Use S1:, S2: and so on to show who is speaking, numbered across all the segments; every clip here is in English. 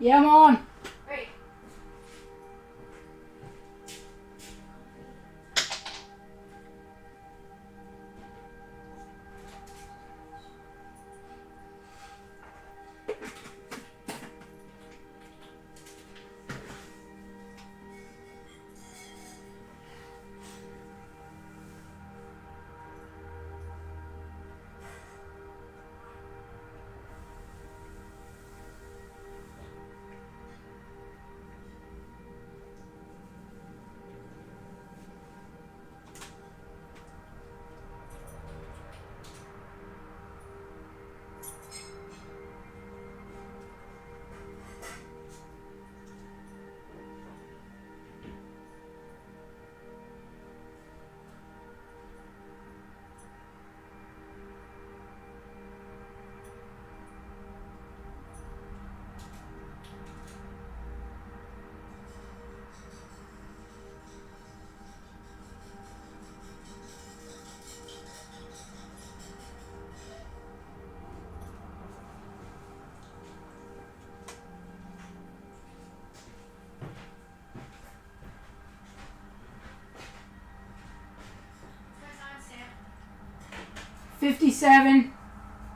S1: Yeah, I'm on.
S2: Great. What's my timestamp?
S1: 57.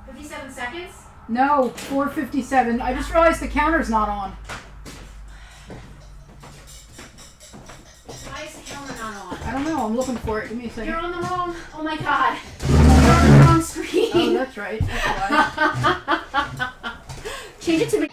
S2: 57 seconds?
S1: No, 4:57. I just realized the counter's not on.
S2: Why is the camera not on?
S1: I don't know. I'm looking for it. Give me a second.
S2: You're on the wrong. Oh my god. You're on the wrong screen.
S1: Oh, that's right. That's why.
S2: Change it to me.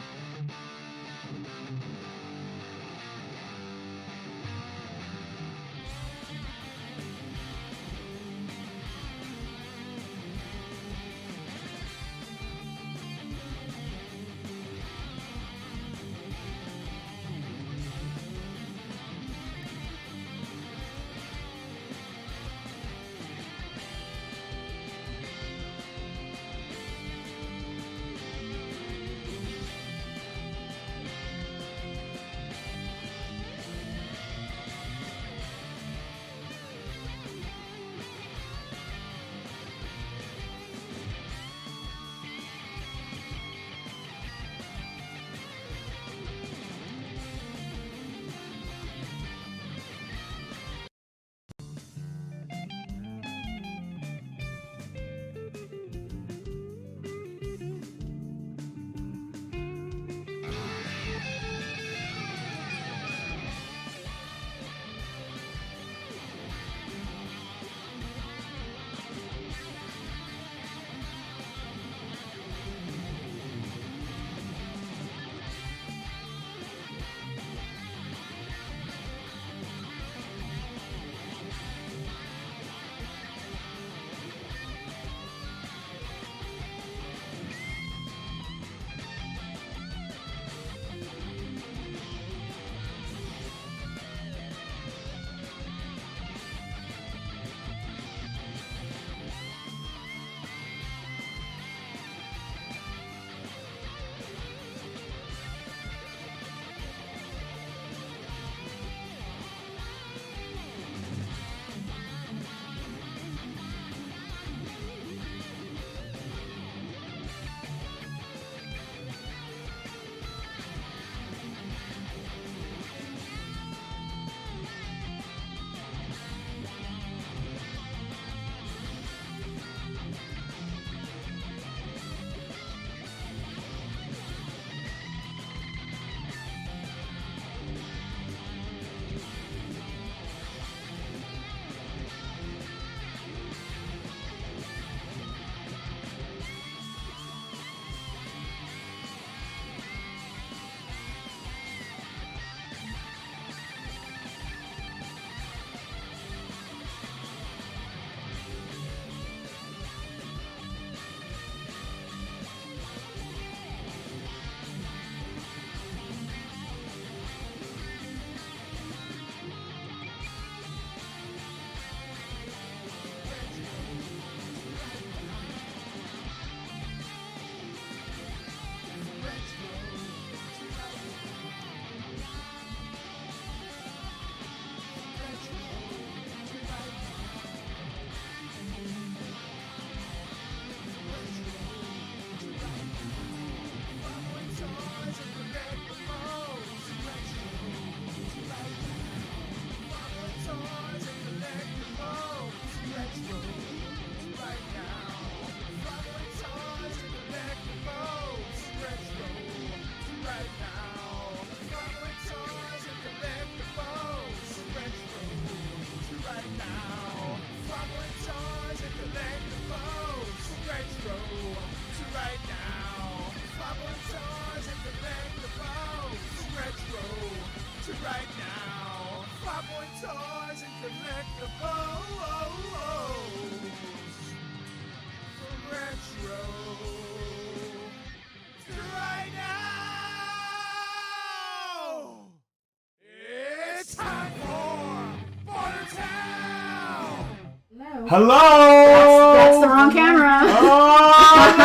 S3: Hello.
S1: That's the wrong camera.
S3: Oh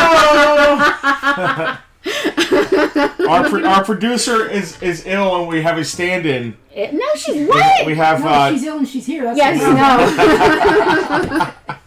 S3: no! our producer is ill, and we have a stand-in.
S2: No, she's what?
S3: We have.
S1: No, she's ill and she's here. That's
S2: Yes, no.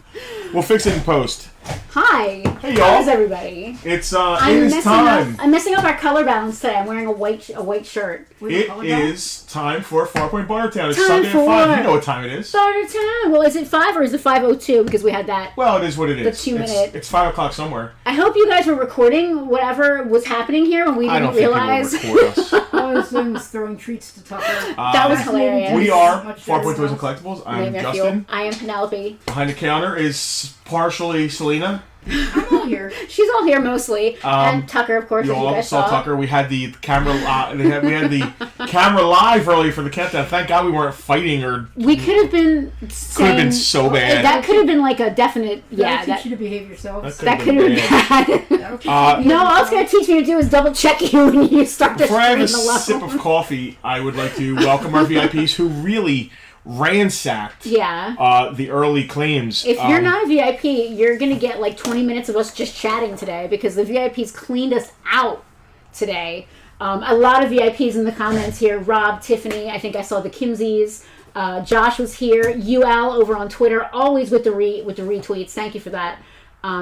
S3: We'll fix it in post.
S2: Hi.
S3: Hey, y'all.
S2: How's everybody?
S3: It's time.
S2: I'm messing up our color balance today. I'm wearing a white shirt.
S3: It is time for Farpoint Bartertown. It's
S2: Time
S3: Sunday at
S2: for
S3: 5. You know what time it is.
S2: Bartertown. Well, is it 5 or is it 5:02? Because we had that.
S3: Well, it is what it is.
S2: The 2-minute.
S3: It's 5 o'clock somewhere.
S2: I hope you guys were recording whatever was happening here when we didn't realize.
S3: I don't think people record us.
S1: All I was doing was throwing treats to Tucker.
S2: That was hilarious.
S3: We are
S1: Much
S3: Farpoint
S1: better
S3: Toys and Collectibles. I'm
S2: Name your
S3: Justin.
S2: fuel. I am Penelope.
S3: Behind the counter is partially Selena.
S1: I'm all here.
S2: She's all here mostly, and Tucker, of course.
S3: You
S2: as you
S3: all
S2: guys
S3: saw Tucker. We had the camera. We had the camera live earlier for the countdown. Thank God we weren't fighing or.
S2: We could have been.
S3: Could have been so bad.
S2: That could have been like a definite.
S1: That'll
S2: Yeah,
S1: teach you to behave yourselves.
S2: that could have been bad.
S1: That'll teach you to behave
S2: No, all it's going to teach me to do is double check you when you start to
S3: Before I have a
S2: scream alone.
S3: sip of coffee, I would like to welcome our VIPs who really ransacked the early claims.
S2: If you're not a VIP, you're going to get like 20 minutes of us just chatting today because the VIPs cleaned us out today. A lot of VIPs in the comments here. Rob, Tiffany, I think I saw the Kimsies. Josh was here. UL over on Twitter, always with the retweets. Thank you for that.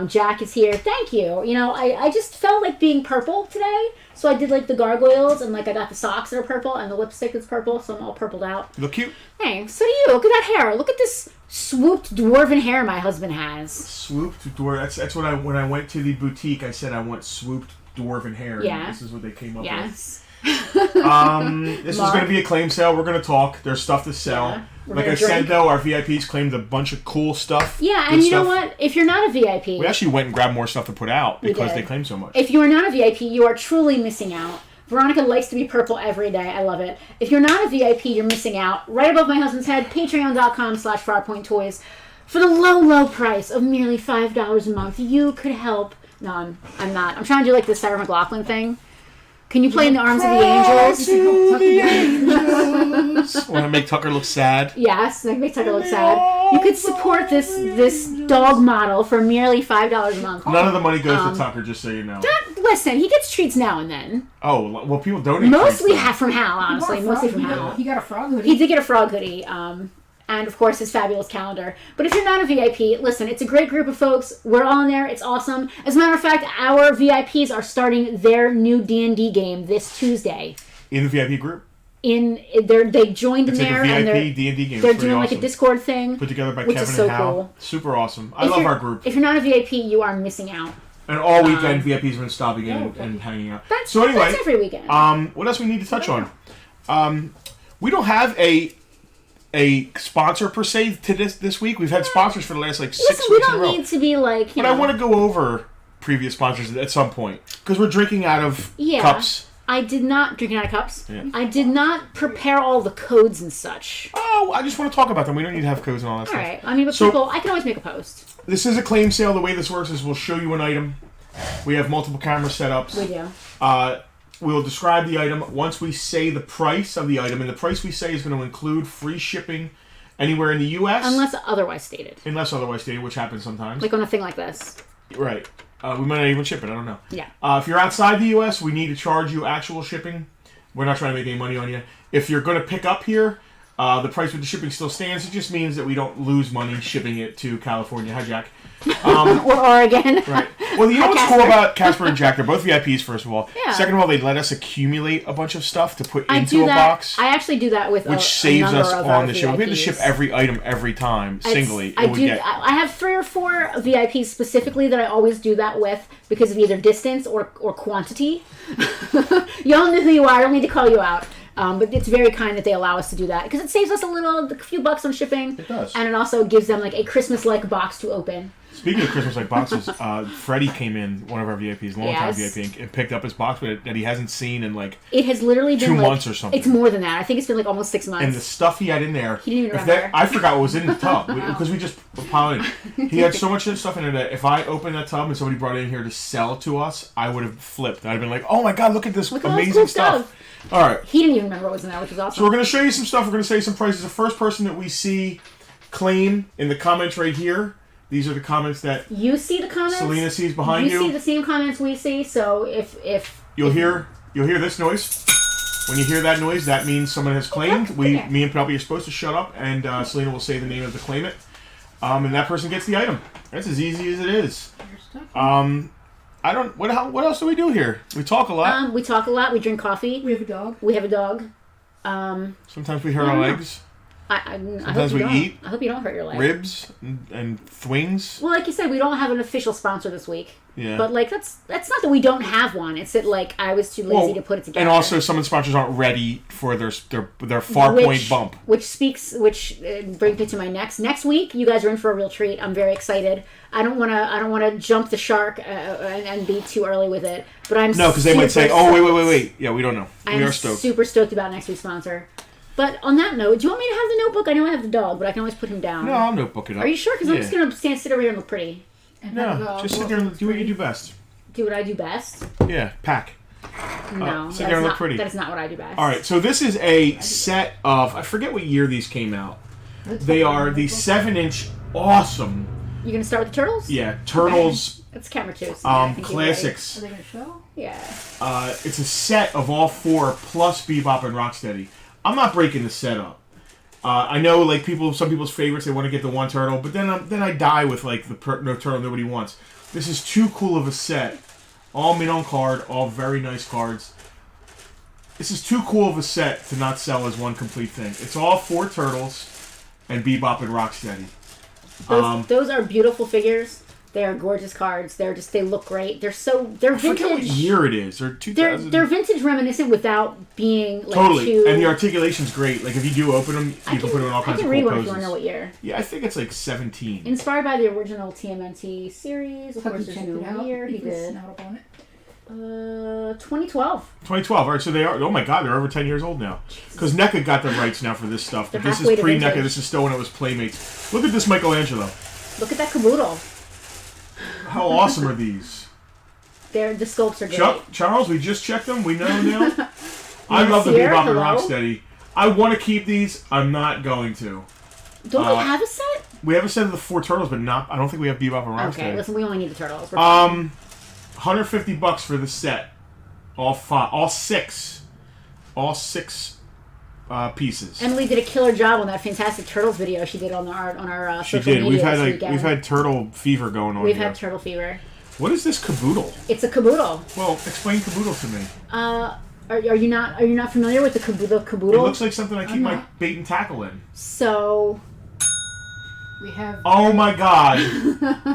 S2: Jack is here. Thank you. You know, I just felt like being purple today. So I did like the gargoyles and like I got the socks that are purple and the lipstick that's purple. So I'm all purpled out.
S3: You look cute.
S2: Hey, so do you. Look at that hair. Look at this swooped dwarven hair my husband has.
S3: Swooped dwarf. That's what when I went to the boutique, I said I want swooped dwarven hair.
S2: Yeah.
S3: And this is what they came up with.
S2: Yes.
S3: This is going to be a claim sale. We're going to talk. There's stuff to sell.
S2: Yeah.
S3: Like I said, though, our VIPs claimed a bunch of cool stuff.
S2: Yeah,
S3: good
S2: and you know
S3: stuff.
S2: what? If you're not a VIP...
S3: We actually went and grabbed more stuff to put out because
S2: did.
S3: they claimed so much.
S2: If you are not a VIP, you are truly missing out. Veronica likes to be purple every day. I love it. If you're not a VIP, you're missing out. Right above my husband's head, patreon.com/FarPointToys. For the low, low price of merely $5 a month, you could help... No, I'm not. I'm trying to do like the Sarah McLachlan thing. Can you play In the Arms of the Angels?
S3: To the angels. Want to make Tucker look sad?
S2: Yes, that makes Tucker look sad. You could support this dog model for merely $5 a month.
S3: None of the money goes to Tucker, just so you know.
S2: Listen, he gets treats now and then.
S3: Oh, well, people donate.
S2: Mostly
S3: treats,
S2: from Hal, honestly. Mostly from Hal.
S1: He got a frog hoodie.
S2: He did get a frog hoodie. And, of course, his fabulous calendar. But if you're not a VIP, listen, it's a great group of folks. We're all in there. It's awesome. As a matter of fact, our VIPs are starting their new D&D game this Tuesday.
S3: In the VIP group?
S2: They joined
S3: it's
S2: in
S3: like
S2: there.
S3: a VIP
S2: and
S3: D&D game.
S2: They're
S3: it's
S2: doing
S3: awesome.
S2: like a Discord thing.
S3: Put together by
S2: which
S3: Kevin
S2: is so
S3: and Hal.
S2: cool.
S3: Super awesome. I love our group.
S2: If you're not a VIP, you are missing out.
S3: And all weekend, VIPs have been stopping in and hanging out. So anyway,
S2: that's every weekend.
S3: What else we need to touch on? We don't have a sponsor per se to this week. We've had sponsors for the last 6
S2: Listen,
S3: weeks
S2: we
S3: in a row.
S2: don't need to be like,
S3: But I want to go over previous sponsors at some point because we're drinking out of cups.
S2: I did not drink out of cups.
S3: Yeah.
S2: I did not prepare all the codes and such.
S3: Oh, I just want to talk about them. We don't need to have codes and all that
S2: All
S3: stuff.
S2: right. I mean, but
S3: So-
S2: people, I can always make a post.
S3: This is a claim sale. The way this works is we'll show you an item. We have multiple camera setups.
S2: We do.
S3: We will describe the item once we say the price of the item, and the price we say is going to include free shipping anywhere in the U.S.
S2: Unless otherwise stated.
S3: Unless otherwise stated, which happens sometimes.
S2: Like on a thing like this.
S3: Right. We might not even ship it. I don't know.
S2: Yeah.
S3: If you're outside the U.S., we need to charge you actual shipping. We're not trying to make any money on you. If you're going to pick up here, the price with the shipping still stands. It just means that we don't lose money shipping it to California. Hi, Jack.
S2: Or Oregon.
S3: Right. Well, you know what's cool about Casper and Jack? They're both VIPs, first of all.
S2: Yeah.
S3: Second of all, they let us accumulate a bunch of stuff to put
S2: I
S3: into
S2: do
S3: a
S2: that.
S3: box.
S2: I actually do that with
S3: which
S2: a
S3: saves
S2: number
S3: us
S2: of
S3: on
S2: our
S3: the ship. We had to
S2: VIPs.
S3: ship every item every time, singly.
S2: I have 3 or 4 VIPs specifically that I always do that with because of either distance or quantity. Y'all know who you are. I don't need to call you out. But it's very kind that they allow us to do that because it saves us a few bucks on shipping.
S3: It does.
S2: And it also gives them like a Christmas-like box to open.
S3: Speaking of Christmas-like boxes, Freddie came in, one of our VIPs, longtime
S2: Yes.
S3: VIP, and picked up his box that he hasn't seen in
S2: It has literally been
S3: 2
S2: like,
S3: months or something.
S2: It's more than that. I think it's been like almost 6 months.
S3: And the stuff he had in there,
S2: He didn't even remember.
S3: I forgot what was in the tub because we just piled it. He had so much stuff in there that if I opened that tub and somebody brought it in here to sell to us, I would have flipped. I'd have been like, "Oh my god, look at this
S2: Look at all this
S3: amazing
S2: cool
S3: stuff!" All right.
S2: He didn't even remember what was in there, which was awesome.
S3: So we're going to show you some stuff. We're going to say some prices. The first person that we see claim in the comments right here. These are the comments that
S2: You see the comments.
S3: Selena sees behind you.
S2: You see the same comments we see. So if
S3: You'll hear this noise. When you hear that noise, that means someone has claimed. Me and Penelope are supposed to shut up, and Selena will say the name of the claimant, and that person gets the item. That's as easy as it is. I don't. What else do we do here? We talk a lot.
S2: We talk a lot. We drink coffee.
S1: We have a dog.
S2: We have a dog.
S3: Sometimes we hurt our legs.
S2: Sometimes
S3: we eat.
S2: I hope you don't hurt your legs.
S3: Ribs and thwings.
S2: Well, like you said, we don't have an official sponsor this week.
S3: Yeah.
S2: But like that's not that we don't have one. It's that like I was too lazy to put it together.
S3: And also, some of the sponsors aren't ready for their Farpoint bump.
S2: Which brings me to my next week. You guys are in for a real treat. I'm very excited. I don't want to jump the shark and be too early with it. But I'm
S3: because they might say, "Oh, wait." Yeah, we don't know. We are stoked.
S2: Super stoked about next week's sponsor. But on that note, do you want me to have the notebook? I know I have the dog, but I can always put him down.
S3: No, I'll notebook it up.
S2: Are you sure? Because I'm just gonna sit over here and look pretty.
S3: No, just sit there and do what you do best.
S2: Do what I do best?
S3: Yeah, pack.
S2: No,
S3: sit there and look pretty.
S2: That is not what I do best.
S3: All right, so this is a set of, I forget what year these came out. They are the 7-inch awesome.
S2: You gonna start with the turtles?
S3: Yeah, turtles.
S2: That's camera two. So
S3: Classics.
S1: Are they gonna show?
S2: Yeah.
S3: It's a set of all 4 plus Bebop and Rocksteady. I'm not breaking the set up. I know, like some people's favorites, they want to get the one turtle, but then I die with like the no turtle nobody wants. This is too cool of a set. All mint on card, all very nice cards. This is too cool of a set to not sell as one complete thing. It's all 4 turtles and Bebop and Rocksteady.
S2: Those are beautiful figures. They are gorgeous cards. They look great. They're vintage.
S3: I forget what year it is. Or 2000.
S2: They're vintage reminiscent without being like
S3: totally. And the articulation's great. Like if you do open them, you can put them in all kinds of cool poses. I can read one if you want to know
S2: what year.
S3: Yeah, I think it's like 17.
S2: Inspired by the original TMNT series. Of course, there's no year. He did. 2012.
S3: 2012. All right, so they are. Oh my God, they're over 10 years old now. Because NECA got the rights now for this stuff. But this is pre-NECA. This is still when it was Playmates. Look at this Michelangelo.
S2: Look at that caboodle.
S3: How awesome are these?
S2: The sculpts are great.
S3: Charles, we just checked them. We know now. I love the Bebop and Rocksteady. I want to keep these. I'm not going to.
S2: Don't we have a set?
S3: We have a set of the 4 turtles, but I don't think we have Bebop and Rocksteady.
S2: Okay, listen, we only need the turtles.
S3: $150 for the set. All 6 pieces.
S2: Emily did a killer job on that fantastic turtles video she did on our social media.
S3: We've had turtle fever going on.
S2: We've had turtle fever.
S3: What is this caboodle?
S2: It's a caboodle.
S3: Well, explain caboodle to me.
S2: Are you not familiar with the caboodle?
S3: It looks like something I keep my bait and tackle in.
S2: So
S1: we have.
S3: Oh my God!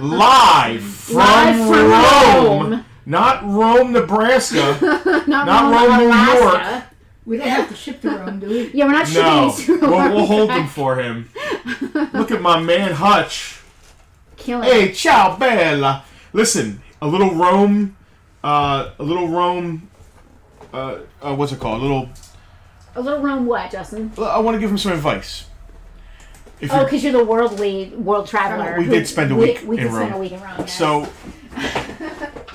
S3: Live from Rome. Not Rome, Nebraska. not Rome, New York.
S1: We don't have to ship to Rome, do we?
S2: Yeah, we're not shipping these to Rome.
S3: We'll hold them for him. Look at my man Hutch.
S2: Killing
S3: Hey, ciao, bella. Listen, a little Rome. What's it called?
S2: A little Rome what, Justin?
S3: I want to give him some advice.
S2: Because you're the world traveler.
S3: We did spend a week in Rome.
S2: We did spend a week in Rome, yes.
S3: So,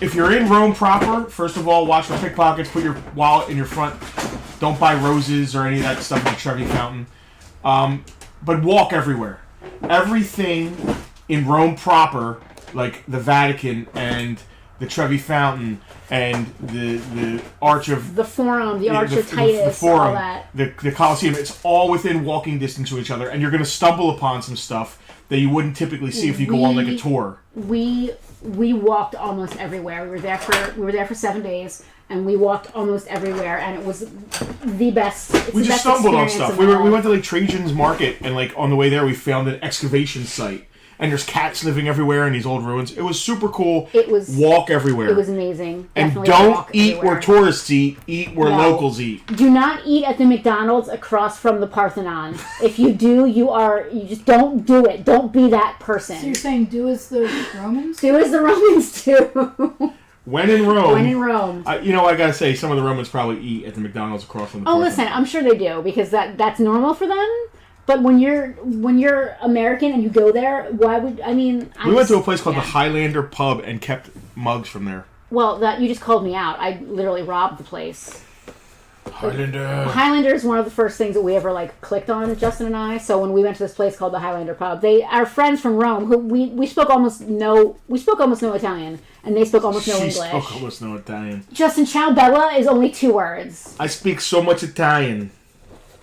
S3: if you're in Rome proper, first of all, watch for pickpockets. Put your wallet in your front. Don't buy roses or any of that stuff in the Trevi Fountain. But walk everywhere. Everything in Rome proper, like the Vatican and the Trevi Fountain and the Arch of...
S2: The Forum, the Arch of Titus,
S3: the Forum,
S2: all that.
S3: The Colosseum. It's all within walking distance to each other. And you're going to stumble upon some stuff that you wouldn't typically see if you go on like a tour.
S2: We walked almost everywhere. We were there for 7 days, and we walked almost everywhere, and it was the best.
S3: We just stumbled on stuff. We went to like Trajan's Market, and like on the way there, we found an excavation site, and there's cats living everywhere in these old ruins. It was super cool. Walk everywhere.
S2: It was amazing.
S3: And
S2: Definitely
S3: don't eat where tourists eat. Eat where locals eat.
S2: Do not eat at the McDonald's across from the Parthenon. If you do, you just don't do it. Don't be that person.
S1: So you're saying do as the Romans?
S2: Do as the Romans do.
S3: When in Rome.
S2: When in Rome.
S3: I gotta say, some of the Romans probably eat at the McDonald's across from the Parthenon.
S2: Listen, I'm sure they do, because that's normal for them. But when you're American and you go there, why would we
S3: went to a place called the Highlander Pub and kept mugs from there.
S2: Well, you just called me out. I literally robbed the place. Highlander is one of the first things that we ever like clicked on, Justin and I. So when we went to this place called the Highlander Pub, they our friends from Rome who we spoke almost no Italian, and they spoke almost no English.
S3: She spoke almost no Italian.
S2: Justin, ciao bella is only 2 words.
S3: I speak so much Italian.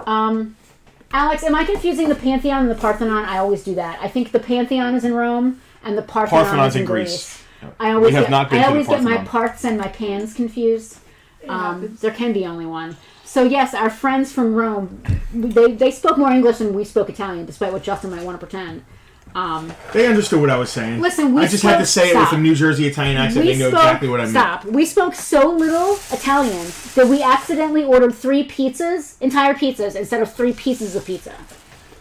S2: Alex, am I confusing the Pantheon and the Parthenon? I always do that. I think the Pantheon is in Rome and the Parthenon is in Greece. I always get my parts and my pans confused. There can be only one. So yes, our friends from Rome, they spoke more English than we spoke Italian, despite what Justin might want to pretend.
S3: They understood what I was saying.
S2: Listen,
S3: I just had to say it with a New Jersey Italian accent. They know exactly what I meant.
S2: Stop. We spoke so little Italian that we accidentally ordered 3 pizzas, entire pizzas, instead of 3 pieces of pizza.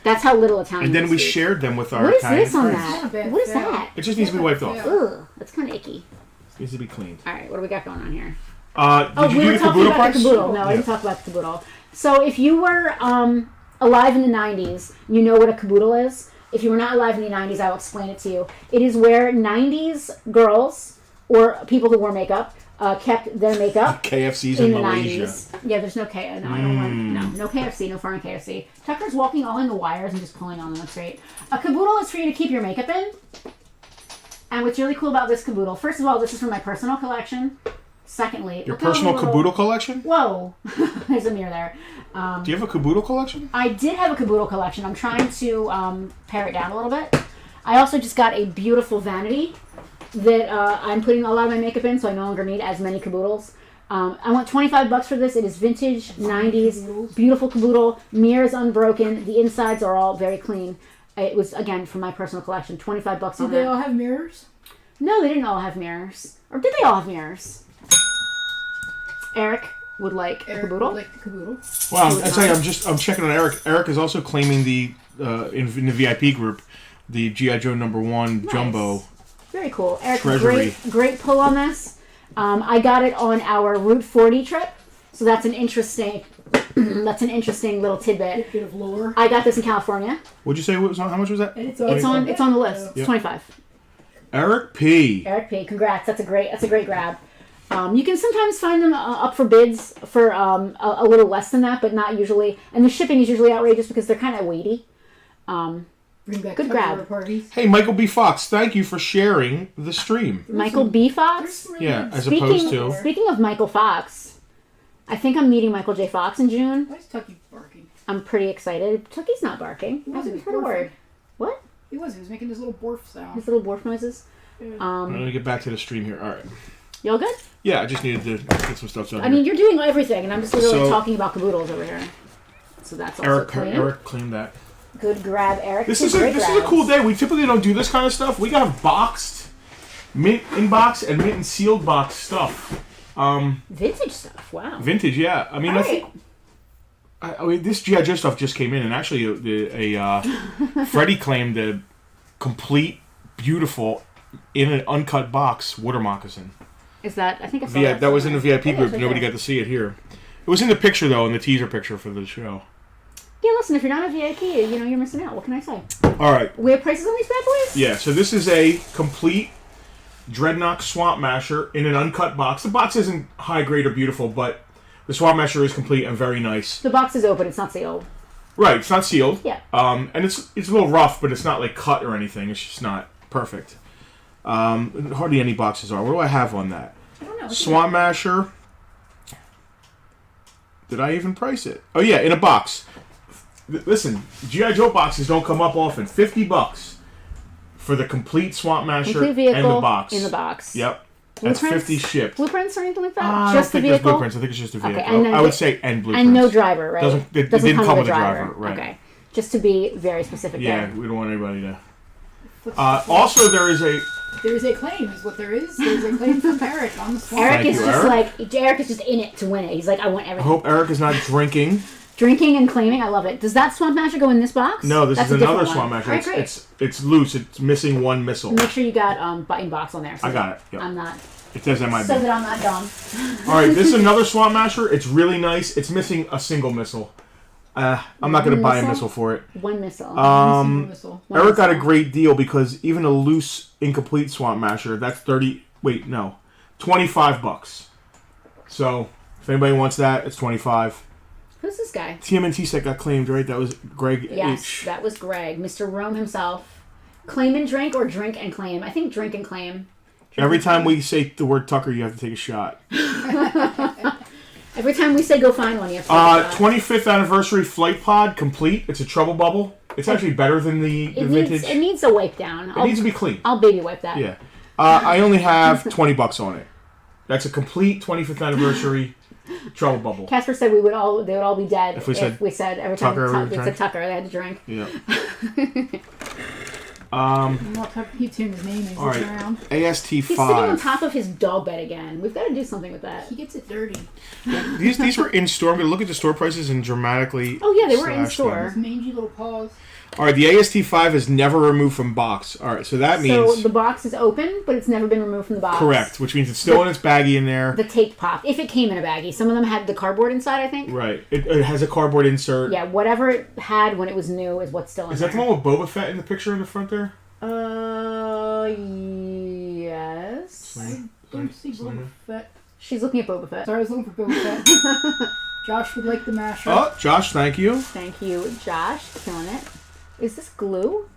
S2: That's how little Italian.
S3: And then we shared them with our Italian friends.
S2: What is this on that? What is that?
S3: It just needs to be wiped off.
S2: Ugh, that's kind of icky.
S3: It needs to be cleaned.
S2: All right, what do we got going on here?
S3: We were talking about
S2: the caboodle. No, I didn't talk about the caboodle. So if you were alive in the 90s, you know what a caboodle is. If you were not alive in the 90s, I will explain it to you. It is where 90s girls or people who wore makeup kept their makeup.
S3: KFC's in Malaysia.
S2: 90s. Yeah, there's no KFC. No, I don't want. No KFC. No foreign KFC. Tucker's walking all in the wires and just pulling on them. That's great. A caboodle is for you to keep your makeup in. And what's really cool about this caboodle, first of all, this is from my personal collection. Secondly,
S3: your personal caboodle collection?
S2: Whoa, there's a mirror there.
S3: Do you have a caboodle collection?
S2: I did have a caboodle collection. I'm trying to pare it down a little bit. I also just got a beautiful vanity that I'm putting a lot of my makeup in, so I no longer need as many caboodles. I want $25 for this. It is vintage 90s, beautiful caboodle. Mirror is unbroken. The insides are all very clean. It was, again, from my personal collection. $25 on that.
S1: Did they all have mirrors?
S2: No, they didn't all have mirrors. Or did they all have mirrors? Eric would like a caboodle.
S1: Would like the caboodle.
S3: Wow, I tell you, I'm checking on Eric. Eric is also claiming the in the VIP group the G.I. Joe #1 Jumbo.
S2: Very cool. Eric,
S3: treasury.
S2: great pull on this. I got it on our Route 40 trip, so that's an interesting little tidbit.
S1: Bit of lore.
S2: I got this in California.
S3: What'd you say? How much was that?
S2: It's on the list. It's 25.
S3: Eric P.
S2: Congrats. That's a great grab. You can sometimes find them up for bids for a little less than that, but not usually. And the shipping is usually outrageous because they're kind of weighty. Good grab.
S3: Hey, Michael B. Fox, thank you for sharing the stream.
S2: Michael B. Fox?
S3: Yeah,
S2: Speaking of Michael Fox, I think I'm meeting Michael J. Fox in June.
S1: Why is Tucky barking?
S2: I'm pretty excited. Tucky's not barking. I haven't heard a word. What?
S1: He was making his little borf sound.
S2: His little borf noises?
S1: Yeah.
S3: I'm going to get back to the stream here. All right.
S2: Y'all good?
S3: Yeah, I just needed to get some stuff done.
S2: I mean, you're doing everything, and I'm just literally talking about caboodles over here. So that's also clean.
S3: Eric claimed that.
S2: Good grab, Eric.
S3: This is a cool day. We typically don't do this kind of stuff. We got boxed, mint in box, and mint and sealed box stuff.
S2: Vintage stuff. Wow.
S3: Vintage, yeah. I mean, I mean, this G.I. Joe stuff just came in, and actually, Freddie claimed a complete, beautiful, in an uncut box water moccasin.
S2: Is that? I think I saw that.
S3: That was in the VIP group. Nobody got to see it here. It was in the picture though, in the teaser picture for the show.
S2: Yeah, listen. If you're not a VIP, you're missing out. What can I say?
S3: All right.
S2: We have prices on these bad boys.
S3: Yeah. So this is a complete Dreadnought Swamp Masher in an uncut box. The box isn't high grade or beautiful, but the Swamp Masher is complete and very nice.
S2: The box is open. It's not sealed.
S3: Right. It's not sealed.
S2: Yeah.
S3: And it's a little rough, but it's not like cut or anything. It's just not perfect. Hardly any boxes are. What do I have on that?
S2: I don't know.
S3: Swamp Masher. Did I even price it? Oh yeah, in a box. Listen, G.I. Joe boxes don't come up often. $50 for the complete Swamp Masher and the box.
S2: In the box.
S3: Yep. That's $50 shipped.
S2: Blueprints or anything like that?
S3: I don't think there's blueprints. I think it's just a vehicle. Okay, I would say and blueprints.
S2: And no driver, right?
S3: It didn't come with a driver. Right.
S2: Okay. Just to be very specific
S3: Yeah,
S2: there.
S3: we don't want anybody to... also, there is a
S1: claim, is what there is. There's a claim from Eric on the spot.
S2: Eric is just in it to win it. He's like, I want everything.
S3: I hope Eric is not drinking.
S2: Drinking and claiming, I love it. Does that Swamp Masher go in this box?
S3: No, this is another Swamp Masher.
S2: Right, great.
S3: It's loose. It's missing one missile.
S2: Make sure you got button box on there. So
S3: I got it. Yep.
S2: I'm not.
S3: It says that might be.
S2: So that I'm not dumb.
S3: All right, this is another Swamp Masher. It's really nice. It's missing a single missile. I'm not going to buy a missile for it.
S2: One missile.
S3: Eric got a great deal because even a loose, incomplete Swamp Masher, that's $25. So If anybody wants that, it's $25.
S2: Who's this guy?
S3: TMNT set got claimed, right? That was Greg
S2: Yes,
S3: H.
S2: that was Greg, Mr. Rome himself. Claim and drink or drink and claim? I think drink and claim.
S3: Every time we say the word Tucker, you have to take a shot.
S2: Every time we say go find one, you have to take a shot.
S3: 25th anniversary flight pod complete. It's a trouble bubble. It's actually better than the vintage.
S2: It needs a wipe down.
S3: It needs to be clean.
S2: I'll baby wipe that.
S3: Yeah. I only have $20 on it. That's a complete 25th anniversary trouble bubble.
S2: Casper said they would all be dead
S3: if we said
S2: every time
S3: Tucker,
S2: we said Tucker, they had to drink.
S3: Yeah.
S1: Tucker keeps hearing his name as he's
S3: all right.
S1: around.
S3: AST5.
S2: He's sitting on top of his dog bed again. We've got to do something with that.
S1: He gets it dirty.
S3: These were in store. I'm going to look at the store prices and dramatically.
S2: Oh yeah, they were in store.
S1: His mangy little paws.
S3: All right, the AST5 is never removed from box. All right, so that means...
S2: So the box is open, but it's never been removed from the box.
S3: Correct, which means it's still in its baggie in there.
S2: The tape pop, if it came in a baggie. Some of them had the cardboard inside, I think.
S3: Right. It has a cardboard insert.
S2: Yeah, whatever it had when it was new is what's still in there.
S3: Is that the one with Boba Fett in the picture in the front there?
S2: Yes.
S1: I don't see Boba Fett.
S2: She's looking at Boba Fett.
S1: Sorry, I was looking for Boba Fett. Josh would like the masher.
S3: Oh, Josh, thank you.
S2: Thank you, Josh. Killing it. Is this glue?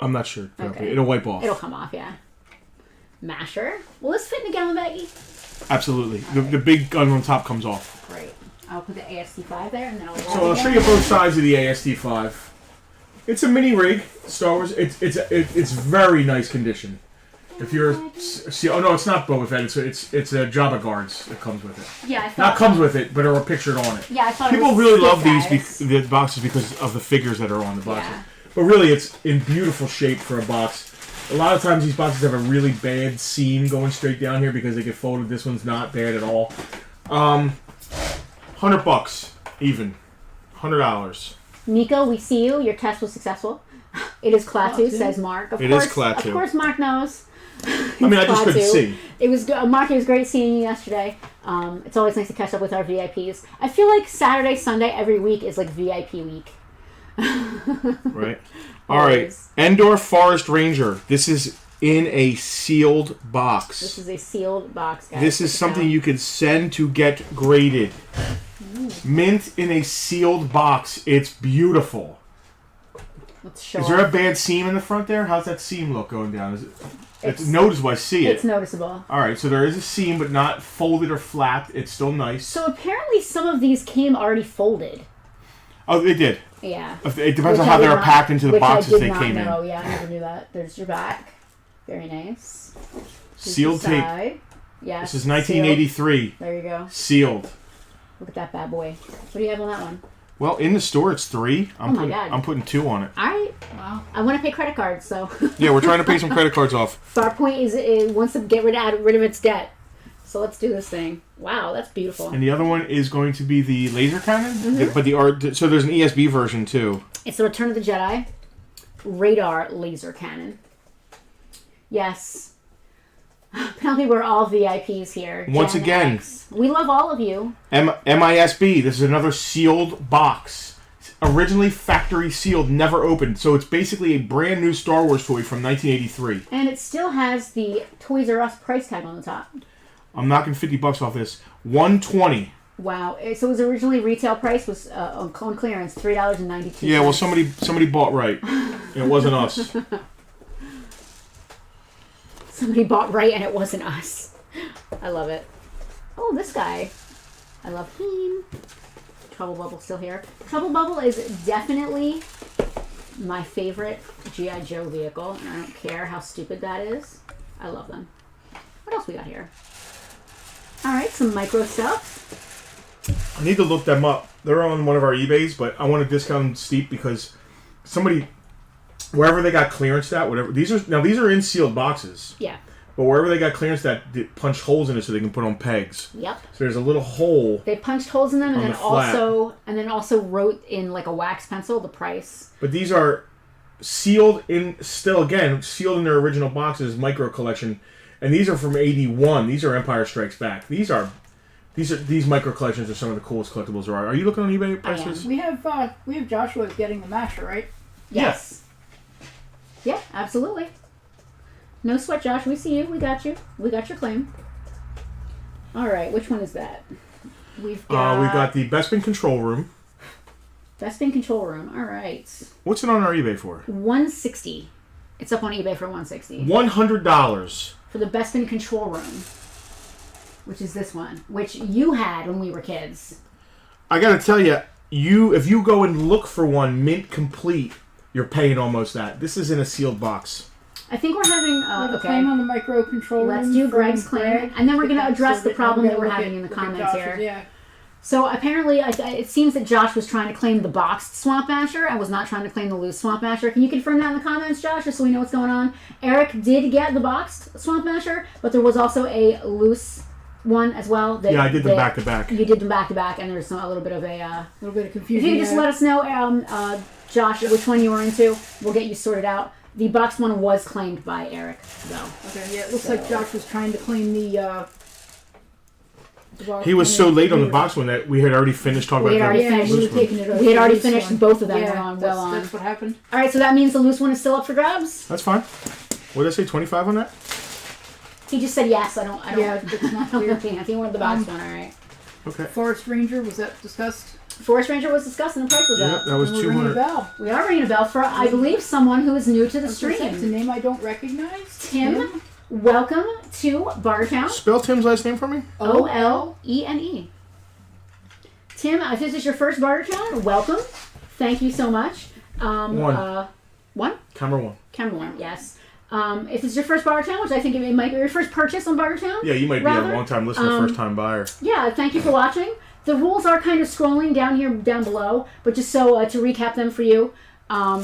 S3: I'm not sure.
S2: Okay.
S3: It'll wipe off.
S2: It'll come off, yeah. Masher. Will this fit in a gallon baggie?
S3: Absolutely. The big gun on top comes off.
S2: Great. I'll put the AST5 there and then I'll...
S3: So I'll show you both sides of the AST5. It's a mini rig, Star Wars. It's very nice condition. If you're oh no, it's not Boba Fett. It's a Jabba guards that comes with it.
S2: Yeah, I thought...
S3: Not comes with it, but are pictured on it.
S2: Yeah, I thought
S3: People
S2: it was
S3: really love
S2: guys.
S3: the boxes because of the figures that are on the boxes.
S2: Yeah.
S3: But really, it's in beautiful shape for a box. A lot of times these boxes have a really bad seam going straight down here because they get folded. This one's not bad at all. $100 even. $100.
S2: Nico, we see you. Your test was successful. It is Klaatu, says Mark. Of course,
S3: Klaatu.
S2: Of course, Mark knows.
S3: I mean, I just couldn't see.
S2: It was Mark. It was great seeing you yesterday. It's always nice to catch up with our VIPs. I feel like Saturday, Sunday, every week is like VIP week.
S3: Right. All right. Endor Forest Ranger. This is in a sealed box.
S2: This is a sealed box, guys.
S3: This is something you could send to get graded. Mint in a sealed box. It's beautiful.
S2: Let's show
S3: Is there a bad seam in the front there? How's that seam look going down? It's noticeable. I see it.
S2: It's noticeable.
S3: All right, so there is a seam, but not folded or flapped. It's still nice.
S2: So apparently some of these came already folded.
S3: Oh, they did.
S2: Yeah.
S3: It depends on how they were packed into the boxes they came in.
S2: Oh, yeah, I never knew that. There's your back. Very nice.
S3: Sealed tape.
S2: Yeah.
S3: This is 1983.
S2: Sealed. There you go.
S3: Sealed.
S2: Look at that bad boy. What do you have on that one?
S3: Well, in the store it's 3.
S2: God.
S3: I'm putting 2 on it.
S2: All right. Wow. I want to pay credit cards, so.
S3: Yeah, we're trying to pay some credit cards off.
S2: Farpoint wants to get rid of its debt. So let's do this thing. Wow, that's beautiful.
S3: And the other one is going to be the laser cannon, but so there's an ESB version too.
S2: It's the Return of the Jedi radar laser cannon. Yes. Apparently we're all VIPs here.
S3: Once
S2: Gen
S3: again.
S2: X. We love all of you.
S3: MISB. This is another sealed box. Originally factory sealed, never opened. So it's basically a brand new Star Wars toy from 1983.
S2: And it still has the Toys R Us price tag on the top.
S3: I'm knocking $50 off this. $120.
S2: Wow. So it was originally retail price was on clearance $3.92.
S3: Yeah, well somebody bought right. It wasn't us.
S2: Somebody bought right and it wasn't us. I love it. Oh, this guy. I love him. Trouble Bubble still here. Trouble Bubble is definitely my favorite G.I. Joe vehicle. And I don't care how stupid that is. I love them. What else we got here? Alright, some micro stuff.
S3: I need to look them up. They're on one of our eBays, but I want to discount steep because somebody, wherever they got clearance at, whatever, these are in sealed boxes.
S2: Yeah.
S3: But wherever they got clearance at, they punched holes in it so they can put on pegs.
S2: Yep.
S3: So there's a little hole.
S2: They punched holes in them and
S3: then
S2: also wrote in like a wax pencil the price.
S3: But these are sealed in sealed in their original boxes, micro collection. And these are from 81. These are Empire Strikes Back. These micro collections are some of the coolest collectibles there are. Are you looking on eBay prices?
S1: We have Joshua getting the masher, right?
S2: Yes. Yeah, absolutely. No sweat, Josh. We see you. We got you. We got your claim. All right. Which one is that? We've
S3: got the Bespin control room.
S2: Bespin control room. All right.
S3: What's it on our eBay for?
S2: $160. It's up on eBay for $160.
S3: $100
S2: for the Bespin control room, which is this one, which you had when we were kids.
S3: I gotta tell you, if you go and look for one mint complete, you're paying almost that. This is in a sealed box.
S2: I think we're having
S1: a claim on the microcontroller.
S2: Let's do Greg's claim, and then we're going to address the problem that we're having in the comments here.
S1: Yeah.
S2: So apparently, it seems that Josh was trying to claim the boxed Swamp Basher and was not trying to claim the loose Swamp Basher. Can you confirm that in the comments, Josh, just so we know what's going on? Eric did get the boxed Swamp Basher, but there was also a loose one as well.
S3: Yeah, I did them back to back.
S2: You did them back to back, and there's a little bit of
S1: confusion.
S2: If you could just let us know, Josh, which one you were into, we'll get you sorted out. The boxed one was claimed by Eric, though.
S1: Okay, yeah, it looks like Josh was trying to claim the box.
S3: He was so late on the box one that we had already finished talking about
S2: We had already finished both of them.
S1: Yeah,
S2: well
S1: that's what happened.
S2: All right, so that means the loose one is still up for grabs?
S3: That's fine. What did I say, 25 on that?
S2: He just said yes. I don't.
S1: Yeah, it's not clear.
S2: He wanted the boxed one, all right.
S3: Okay.
S1: Forest Ranger, was that discussed?
S2: Forest Ranger was discussed and the price was up.
S3: That was $200.
S2: We are ringing a bell for, I believe, someone who is new to the stream.
S1: It's a name I don't recognize.
S2: Tim, welcome to Bartertown.
S3: Spell Tim's last name for me.
S2: Olene. Tim, if this is your first Bartertown, welcome. Thank you so much.
S3: One. Camera one.
S2: Camera one, yes. If this is your first Bartertown, which I think it might be your first purchase on Bartertown.
S3: Yeah, you might be a long-time listener, first-time buyer.
S2: Yeah, thank you for watching. The rules are kind of scrolling down below, but just so to recap them for you, at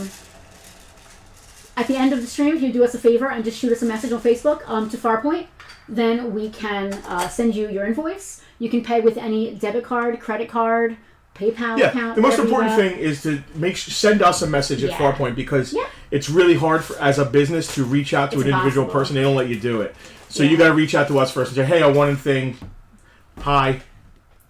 S2: the end of the stream, if you do us a favor and just shoot us a message on Facebook to Farpoint, then we can send you your invoice. You can pay with any debit card, credit card, PayPal account.
S3: The most important thing is to send us a message at Farpoint because it's really hard as a business to reach out to an individual person. They don't let you do it. So you got to reach out to us first and say, hey, I want a thing. Hi.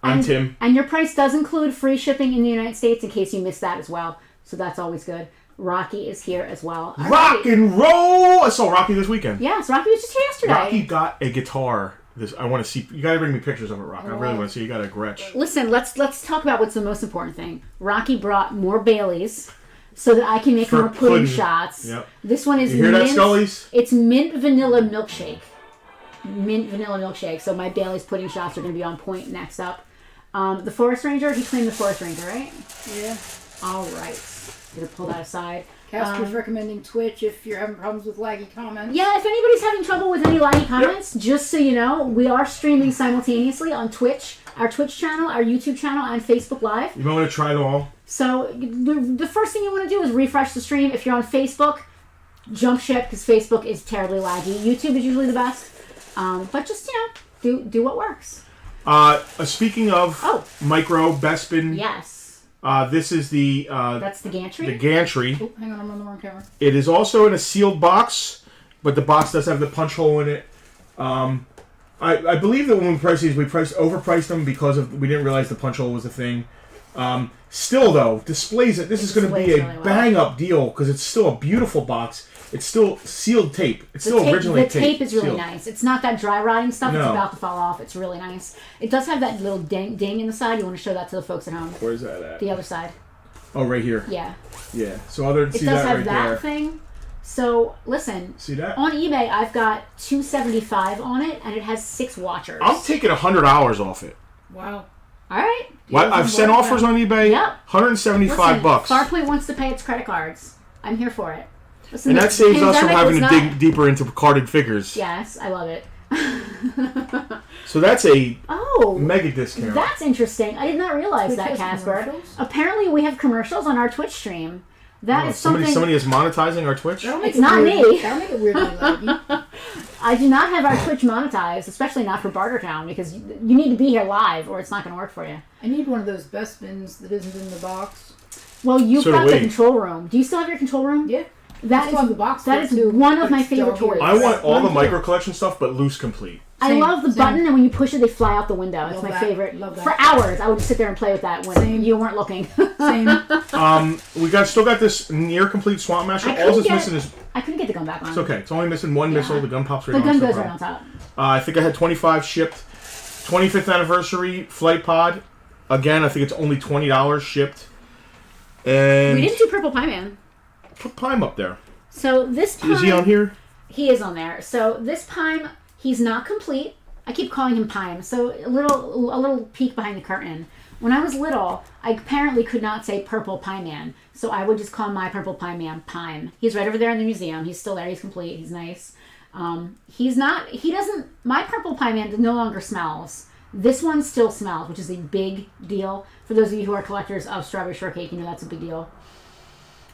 S3: I'm Tim.
S2: And your price does include free shipping in the United States in case you missed that as well. So that's always good. Rocky is here as well.
S3: Rock and roll! I saw Rocky this weekend.
S2: Yes, Rocky was just here yesterday.
S3: Rocky got a guitar. I want to see. You got to bring me pictures of it, Rocky. I really want to see. You got a Gretsch.
S2: Listen, let's talk about what's the most important thing. Rocky brought more Baileys so that I can make more pudding shots.
S3: Yep.
S2: This one is
S3: you hear that, Scullies?
S2: It's mint vanilla milkshake. Mint vanilla milkshake. So my Bailey's pudding shots are going to be on point next up. The Forest Ranger, he claimed the Forest Ranger, right?
S1: Yeah.
S2: All right. Gonna pull that aside.
S1: Casper's recommending Twitch if you're having problems with laggy comments.
S2: Yeah, if anybody's having trouble with any laggy comments, just so you know, we are streaming simultaneously on Twitch, our Twitch channel, our YouTube channel, and Facebook Live.
S3: You might want to try them all.
S2: So the first thing you want to do is refresh the stream. If you're on Facebook, jump ship because Facebook is terribly laggy. YouTube is usually the best. But just, do what works.
S3: Speaking of micro Bespin.
S2: Yes.
S3: This is the...
S2: that's the gantry?
S3: The gantry.
S1: Oh, hang on, I'm on the wrong camera.
S3: It is also in a sealed box, but the box does have the punch hole in it. I believe that when we priced these, we overpriced them because we didn't realize the punch hole was a thing. Still, though, displays it. This is going to be a bang-up deal because it's still a beautiful box. It's still sealed tape. It's still originally taped.
S2: The tape is really
S3: sealed.
S2: nice. It's not that dry rotting stuff that's
S3: No.
S2: about to fall off. It's really nice. It does have that little ding in the side. You want to show that to the folks at home.
S3: Where's that at?
S2: The other side.
S3: Oh, right here.
S2: Yeah.
S3: Yeah. So other
S2: it
S3: see
S2: does
S3: that
S2: have
S3: right
S2: that
S3: there.
S2: thing. So listen.
S3: See that?
S2: On eBay, I've got $275 on it, and it has 6 watchers.
S3: I'm taking $100 off it.
S1: Wow.
S2: All right.
S3: What? I've sent offers on eBay.
S2: Yep.
S3: $175.
S2: Farpoint wants to pay its credit cards. I'm here for it. Listen,
S3: And that saves us from having to dig
S2: not...
S3: deeper into carded figures.
S2: Yes, I love it.
S3: So that's a
S2: Oh,
S3: mega discount.
S2: That's interesting. I did not realize that, Casper. Apparently, we have commercials on our Twitch stream. That is something.
S3: Somebody is monetizing our Twitch.
S2: It's not me.
S1: That'll make it weirdly laggy.
S2: I do not have our Twitch monetized, especially not for Bartertown, because you need to be here live, or it's not going to work for you.
S1: I need one of those Bespins that isn't in the box.
S2: Well, you've got the control room. Do you still have your control room?
S1: Yeah.
S2: That is one of my favorite toys.
S3: I want all the micro collection stuff, but loose complete.
S2: I love the button, and when you push it, they fly out the window. It's my favorite.
S1: Love that.
S2: For hours, I would just sit there and play with that when you weren't looking.
S1: Same.
S3: We still got this near complete Swamp Masher. All it's missing is...
S2: I couldn't get the gun back on.
S3: It's okay. It's only missing one missile. The gun pops right
S2: on.
S3: on.
S2: The gun goes right on top.
S3: I think I had 25 shipped. 25th anniversary flight pod. Again, I think it's only $20 shipped. And
S2: We didn't do Purple Pie Man.
S3: put Pime up there.
S2: So this Pime...
S3: Is he on here?
S2: He is on there. So this Pime, he's not complete. I keep calling him Pime. So a little peek behind the curtain. When I was little, I apparently could not say Purple Pie Man. So I would just call my Purple Pie Man Pime. He's right over there in the museum. He's still there. He's complete. He's nice. My Purple Pie Man no longer smells. This one still smells, which is a big deal. For those of you who are collectors of strawberry shortcake, you know that's a big deal.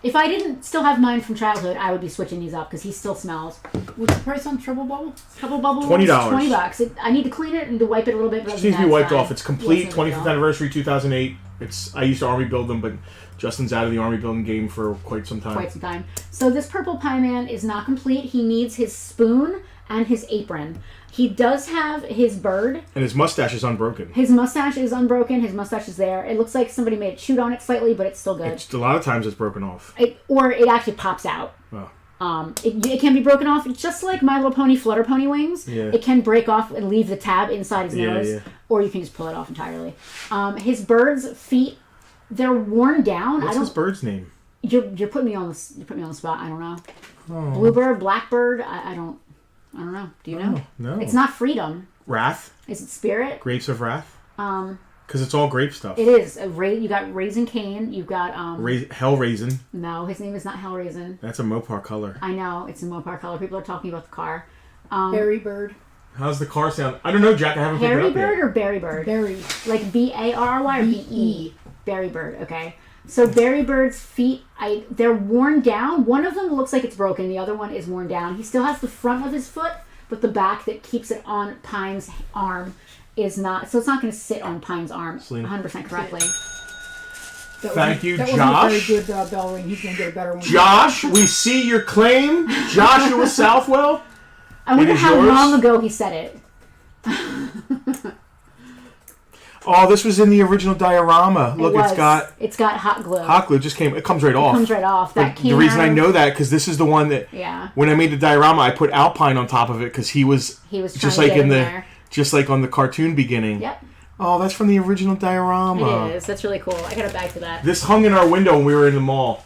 S2: If I didn't still have mine from childhood, I would be switching these up because he still smells.
S1: What's the price on Trouble Bubble?
S2: Trouble Bubble
S3: $20.
S2: $20. I need to clean it and to wipe it a little bit. But
S3: It needs to be wiped
S2: fine.
S3: off. It's complete.
S2: Yeah, it's no big
S3: 25th
S2: deal.
S3: anniversary 2008. I used to army build them, but Justin's out of the army building game for quite some time.
S2: So this Purple Pie Man is not complete. He needs his spoon and his apron. He does have his bird.
S3: And his mustache is unbroken.
S2: His mustache is unbroken. His mustache is there. It looks like somebody may have chewed on it slightly, but it's still good.
S3: A lot of times it's broken off.
S2: Or it actually pops out.
S3: Oh.
S2: It can be broken off. It's just like My Little Pony Flutter Pony wings.
S3: Yeah.
S2: It can break off and leave the tab inside his nose.
S3: Yeah.
S2: Or you can just pull it off entirely. His bird's feet, they're worn down.
S3: What's his bird's name?
S2: You're putting me on the spot. I don't know.
S3: Oh.
S2: Bluebird, blackbird. I don't know. Do you know?
S3: No.
S2: It's not Freedom.
S3: Wrath?
S2: Is it Spirit?
S3: Grapes of Wrath? Because it's all grape stuff.
S2: It is. You got Raisin Cane. You've got
S3: Hell Raisin.
S2: No, his name is not Hell Raisin.
S3: That's a Mopar color.
S2: I know it's a Mopar color. People are talking about the car.
S1: Berry Bird.
S3: How's the car sound? I don't know, Jack. I haven't picked it
S2: Harry
S3: up
S2: Bird
S3: yet.
S2: or Berry Bird?
S1: Berry.
S2: Like Barry or Be? Berry Bird. Okay. So Berry Bird's feet, they're worn down. One of them looks like it's broken. The other one is worn down. He still has the front of his foot, but the back that keeps it on Pine's arm is not. So it's not going to sit on Pine's arm 100% correctly.
S3: Thank you,
S1: that
S3: Josh.
S1: wasn't a very good bell ring. He's going to get a better one.
S3: Josh, we see your claim. Joshua Southwell.
S2: I wonder
S3: is
S2: how
S3: yours?
S2: long ago he said it.
S3: Oh, this was in the original diorama. Look,
S2: it's got hot glue.
S3: hot glue. Just came. It comes right off.
S2: It comes right off. That
S3: The reason I know that because this is the one that when I made the diorama, I put Alpine on top of it because he was
S2: just like
S3: just like on the cartoon beginning.
S2: Yep.
S3: Oh, that's from the original diorama.
S2: It is. That's really cool. I got a bag for that.
S3: This hung in our window when we were in the mall.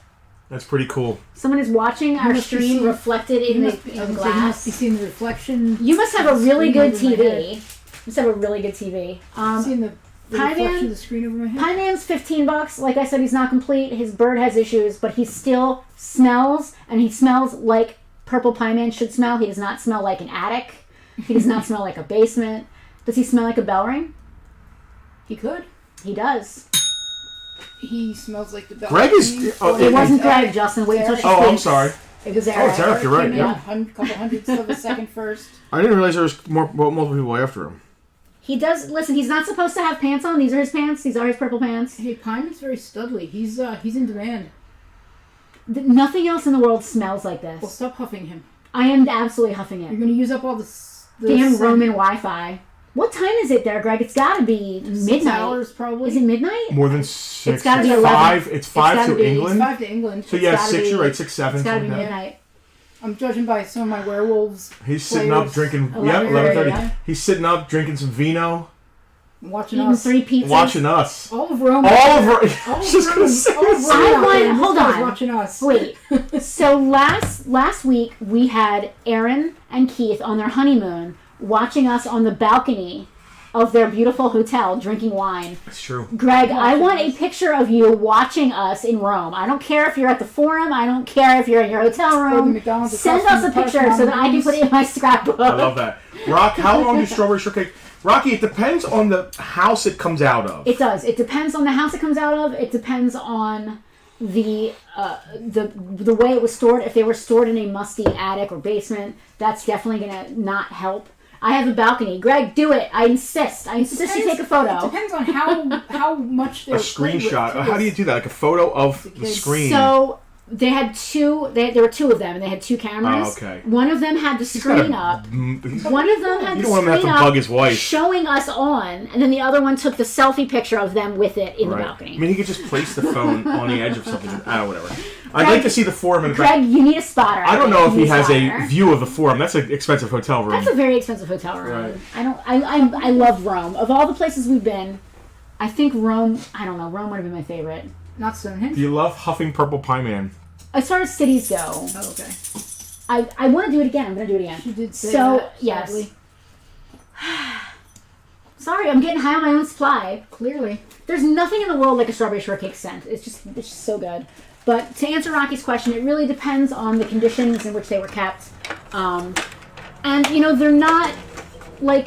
S3: That's pretty cool.
S2: Someone is watching our stream reflected in the glass.
S1: You must be seeing the reflection.
S2: You must have a really good TV. You must have a really good TV.
S1: Seeing the reflection of the screen over my head.
S2: Pie Man's $15. Like I said, he's not complete. His bird has issues, but he still smells, and he smells like Purple Pie Man should smell. He does not smell like an attic. He does not smell like a basement. Does he smell like a bell ring?
S1: He could.
S2: He does.
S1: He smells like the bell.
S3: Greg is.
S2: It wasn't Greg, Justin. Wait until she speaks.
S3: Oh, I'm sorry.
S2: It was
S3: Oh,
S2: Eric.
S3: it's Eric. You're right.
S1: Came in
S3: Yeah.
S1: a couple hundredths of a second first.
S3: I didn't realize there was multiple people after him.
S2: He does. Listen, he's not supposed to have pants on. These are his pants. These are his purple pants.
S1: Hey, Pine is very studly. He's in demand.
S2: Nothing else in the world smells like this.
S1: Well, stop huffing him.
S2: I am absolutely huffing
S1: You're
S2: it.
S1: going to use up all the
S2: Damn
S1: scent.
S2: Roman Wi-Fi. What time is it there, Greg? It's got to be
S1: 6
S2: midnight.
S1: hours, probably.
S2: Is it midnight?
S3: More than 6.
S2: It's gotta be
S3: 5.
S2: 11.
S3: It's 5
S2: gotta
S3: to
S2: be.
S1: It's
S3: England.
S1: 5 to England.
S3: So yeah,
S2: gotta
S3: 6.
S2: be-
S3: You're right. 6, 7.
S2: It's got to be
S3: something like that.
S2: midnight.
S1: I'm judging by some of my werewolves.
S3: He's sitting up
S1: players.
S3: drinking.
S2: 11:30,
S3: 11:30.
S2: yeah.
S3: He's sitting up drinking some vino,
S1: Watching
S2: Eating
S1: us.
S2: 3 pizzas.
S3: watching us.
S1: All of Rome.
S3: All of Rome.
S1: All of
S3: Just gonna
S1: Rome.
S3: say
S1: All of
S3: this.
S1: Rome
S2: I
S1: out
S2: want-
S1: there, and this
S2: hold
S1: guy's
S2: on.
S1: watching us.
S2: Wait. So last week we had Aaron and Keith on their honeymoon watching us on the balcony of their beautiful hotel drinking wine.
S3: That's true.
S2: Greg, I want a picture of you watching us in Rome. I don't care if you're at the Forum. I don't care if you're in your hotel
S1: Or the
S2: room.
S1: McDonald's
S2: Send
S1: across
S2: us a
S1: from the
S2: picture
S1: Parthenon
S2: so that I can
S1: rooms.
S2: put it in my scrapbook.
S3: I love that. Rock, how long do strawberry shortcake? Rocky, it depends on the house it comes out of.
S2: It does. It depends on the house it comes out of. It depends on the way it was stored. If they were stored in a musty attic or basement, that's definitely gonna not help. I have a balcony. Greg, do it. I insist. I insist you take a
S1: It
S2: photo.
S1: depends on how much they're
S3: A screenshot. How do you do that? Like a photo of the screen.
S2: So they had two. There were 2 of them, and they had 2 cameras.
S3: Oh, okay.
S2: One of them had the screen up. One of them had
S3: You
S2: the
S3: don't want him to have
S2: screen
S3: to
S2: up,
S3: bug his wife.
S2: showing us on, and then the other one took the selfie picture of them with it in the
S3: Right.
S2: balcony.
S3: I mean, he could just place the phone on the edge of something. Whatever. I'd like to see the forum in the back.
S2: Greg, you need a spotter.
S3: I don't know if
S2: You
S3: he
S2: need
S3: has
S2: spotter.
S3: a view of the forum. That's an expensive hotel room.
S2: That's a very expensive hotel room.
S3: Right.
S2: I love Rome. Of all the places we've been, I think Rome. I don't know. Rome would have been my favorite.
S1: Not Stonehenge?
S3: Do you love Huffing Purple Pie Man?
S2: As far as cities go,
S1: Oh, okay.
S2: I want to do it again. I'm going to do it again.
S1: She did say
S2: So,
S1: that,
S2: yes.
S1: sadly.
S2: Sorry, I'm getting high on my own supply.
S1: Clearly.
S2: There's nothing in the world like a strawberry shortcake scent. It's just so good. But to answer Rocky's question, it really depends on the conditions in which they were kept. And, they're not like...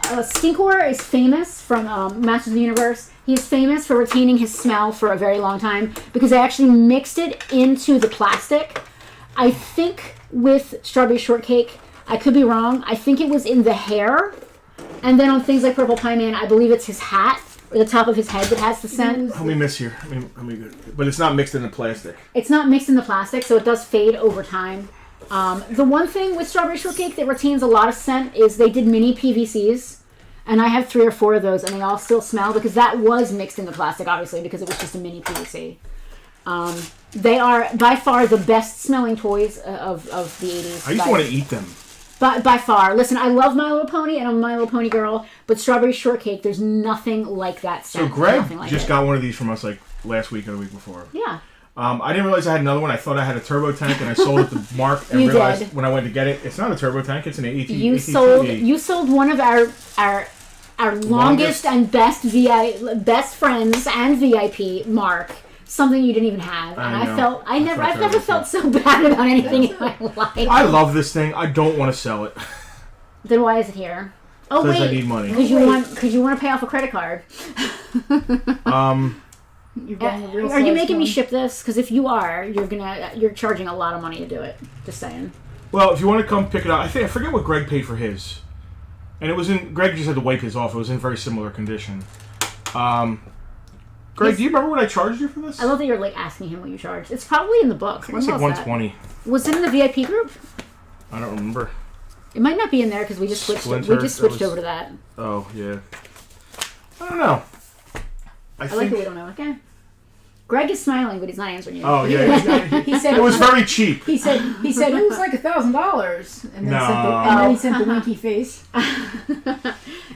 S2: Stinkor is famous from Masters of the Universe. He's famous for retaining his smell for a very long time because they actually mixed it into the plastic. I think with strawberry shortcake, I could be wrong, I think it was in the hair. And then on things like Purple Pie Man, I believe it's his hat or the top of his head that has the scent.
S3: How many miss here? But it's not mixed in the plastic.
S2: It's not mixed in the plastic, so it does fade over time. The one thing with strawberry shortcake that retains a lot of scent is they did mini PVCs. And I have 3 or 4 of those, and they all still smell because that was mixed in the plastic, obviously, because it was just a mini PVC. They are by far the best smelling toys of the 80s.
S3: I used to want to eat them.
S2: By far. Listen, I love My Little Pony, and I'm a My Little Pony girl, but strawberry shortcake, there's nothing like that scent.
S3: So Greg
S2: Nothing like
S3: just
S2: it.
S3: got one of these from us like last week or the week before.
S2: Yeah.
S3: I didn't realize I had another one. I thought I had a turbo tank, and I sold it to Mark and
S2: You
S3: realized
S2: did.
S3: when I went to get it, it's not a turbo tank. It's an AT.
S2: You
S3: AT2E.
S2: sold one of our longest and best friends and VIP, Mark, something you didn't even have, and
S3: I know.
S2: I've never felt so bad about anything in my life.
S3: I love this thing. I don't want to sell it.
S2: Then why is it here? Oh
S3: Because
S2: wait,
S3: I need money.
S2: because you want to pay off a credit card.
S1: You're buying a real
S2: Are you
S1: size
S2: making me
S1: one.
S2: ship this? Because if you are, you're charging a lot of money to do it. Just saying.
S3: Well, if you want to come pick it up, I forget what Greg paid for his, and it was in. Greg just had to wipe his off. It was in very similar condition. Greg, do you remember what I charged you for this?
S2: I love that you're like asking him what you charged. It's probably in the book.
S3: I think it was like $120.
S2: Was it in the VIP group?
S3: I don't remember.
S2: It might not be in there because we just switched.
S3: Splinter,
S2: We just switched
S3: that was-
S2: over to that.
S3: Oh yeah. I don't know.
S2: I like that we don't know. Okay. Greg is smiling, but he's not answering you.
S3: Oh yeah.
S1: He said
S3: It was very cheap.
S1: He said it was like $1,000, and then
S3: No.
S1: he sent the winky face.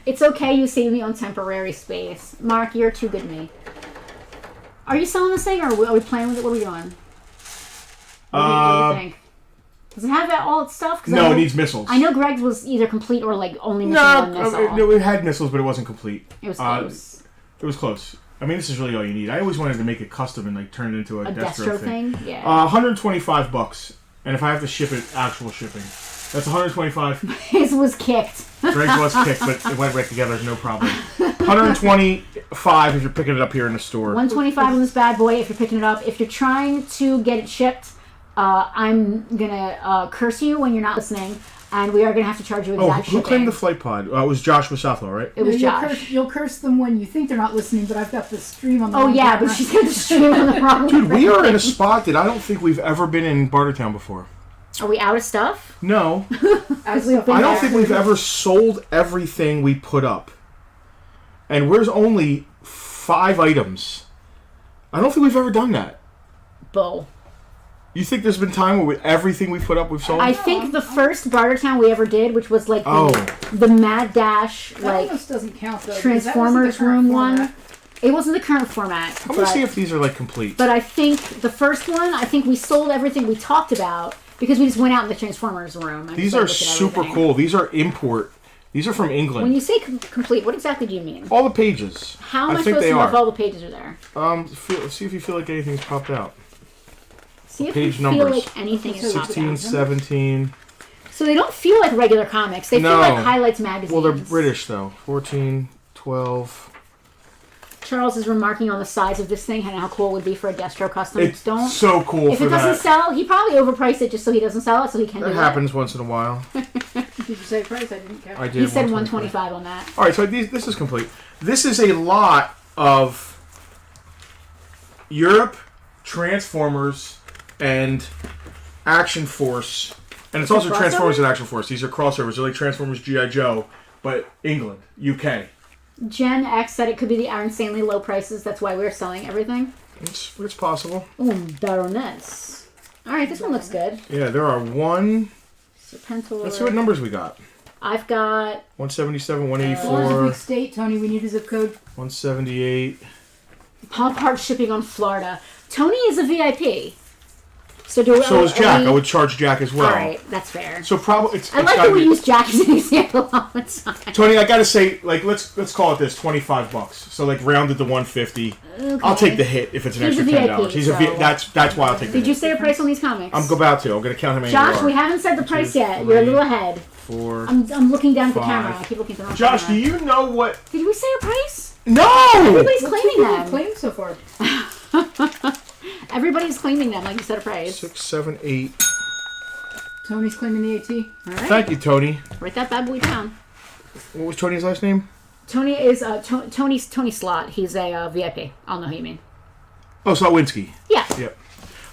S2: It's okay. You saved me on temporary space. Mark, you're too good to me. Are you selling this thing, or are we playing with it? What are we doing? What do you think? Does it have all its stuff? 'Cause
S3: No, it needs missiles.
S2: I know Greg's was either complete or like only missing
S3: No,
S2: one missile.
S3: it had missiles, but it wasn't complete.
S2: It was close.
S3: It was close. I mean, this is really all you need. I always wanted to make it custom and like turn it into a
S2: A
S3: Destro
S2: Destro thing? Yeah.
S3: $125, and if I have to ship it, actual shipping, that's $125.
S2: His was kicked.
S3: Greg's was kicked, but it went right together, no problem. $125 if you're picking it up here in the store.
S2: $125 on this bad boy if you're picking it up. If you're trying to get it shipped, I'm gonna curse you when you're not listening, and we are gonna have to charge you exact
S3: who
S2: shipping.
S3: claimed the flight pod? It was Josh with Southwell, right?
S2: It was
S1: You'll
S2: Josh.
S1: You'll curse them when you think they're not listening, but I've got the stream on the
S2: Oh
S1: wrong
S2: yeah,
S1: camera.
S2: but she's got the stream on the wrong.
S3: Dude, we are in a spot that I don't think we've ever been in Bartertown before.
S2: Are we out of stuff?
S3: No.
S1: As
S2: we've been
S3: I don't
S2: there.
S3: think we've ever sold everything we put up. And there's only 5 items. I don't think we've ever done that.
S2: Bull.
S3: You think there's been time where everything we put up we've sold?
S2: I think the first Bartertown we ever did, which was like
S3: Oh.
S2: the Mad Dash,
S1: That
S2: like
S1: almost doesn't count though. because that wasn't the
S2: Transformers
S1: current
S2: room
S1: format.
S2: one. It wasn't the current format.
S3: I'm gonna
S2: but-
S3: see if these are like complete.
S2: But I think the first one, I think we sold everything we talked about because we just went out in the Transformers room. And
S3: These
S2: just,
S3: are
S2: like, looked at
S3: super
S2: everything.
S3: cool. These are import. These are from England.
S2: When you say complete, what exactly do you mean?
S3: All the pages.
S2: How am I
S3: think
S2: supposed
S3: they
S2: to know if
S3: are.
S2: all the pages are there?
S3: See if you feel like anything's popped out.
S2: See if
S3: Page
S2: you feel
S3: numbers.
S2: like anything is popped
S3: 16,
S2: out.
S3: 17.
S2: So they don't feel like regular comics. They
S3: No.
S2: feel like Highlights magazines.
S3: Well, they're British though. 14, 12.
S2: Charles is remarking on the size of this thing and how cool it would be for a Destro custom.
S3: It's
S2: Don't.
S3: so cool
S2: If
S3: for
S2: it doesn't
S3: that.
S2: sell, he probably overpriced it just so he doesn't sell it, so he can do
S3: That happens once in a while.
S1: Did you say price? I didn't catch.
S3: I
S2: it.
S3: did.
S2: He said
S3: 125.
S2: 125 on that.
S3: All right, so this is complete. This is a lot of Europe, Transformers, and Action Force. And it's also
S2: crossover?
S3: Transformers and Action Force. These are crossovers. They're like Transformers G.I. Joe, but England, UK.
S2: Gen X said it could be the Aaron Stanley low prices. That's why we're selling everything.
S3: It's possible.
S2: Ooh, Baroness. All right, this one looks good.
S3: Yeah, there are one.
S2: Serpentor.
S3: Let's see what numbers we got.
S2: I've got
S3: 177,
S1: As long as
S3: 184,
S1: we state, Tony, we need a zip code.
S3: 178.
S2: Pop Heart shipping on Florida. Tony is a VIP. So do
S3: So is Jack.
S2: we-
S3: I would charge Jack as well.
S2: All right, that's fair.
S3: So probably
S2: I like that we use Jack as an example all the time.
S3: Tony, I gotta say, like, let's call it this, $25. So like rounded to 150.
S2: Okay.
S3: I'll take the hit if it's an
S2: He's a
S3: extra $10.
S2: VIP,
S3: He's a V.
S2: so-
S3: That's why I'll take the
S2: Did you
S3: hit.
S2: say a price on these comics?
S3: I'm about to. I'm gonna count how many
S2: Josh,
S3: there are.
S2: we haven't said the price
S3: Two,
S2: yet. You're a
S3: three.
S2: little ahead.
S3: 4.
S2: I'm looking down at the
S3: 5.
S2: camera. I keep looking at the wrong
S3: Josh, do
S2: camera.
S3: you know what?
S2: Did we say a price?
S3: No.
S2: Everybody's
S1: What
S2: claiming
S1: two have
S2: them.
S1: claimed so far?
S2: Everybody's claiming them like you said a price.
S3: 6, 7, 8.
S1: Tony's claiming the AT.
S2: All right.
S3: Thank you, Tony.
S2: Write that bad boy down.
S3: What was Tony's last name?
S2: Tony is Tony Slot. He's a VIP. I'll know who you mean.
S3: Oh, Slotwinski.
S2: Yeah.
S3: Yep.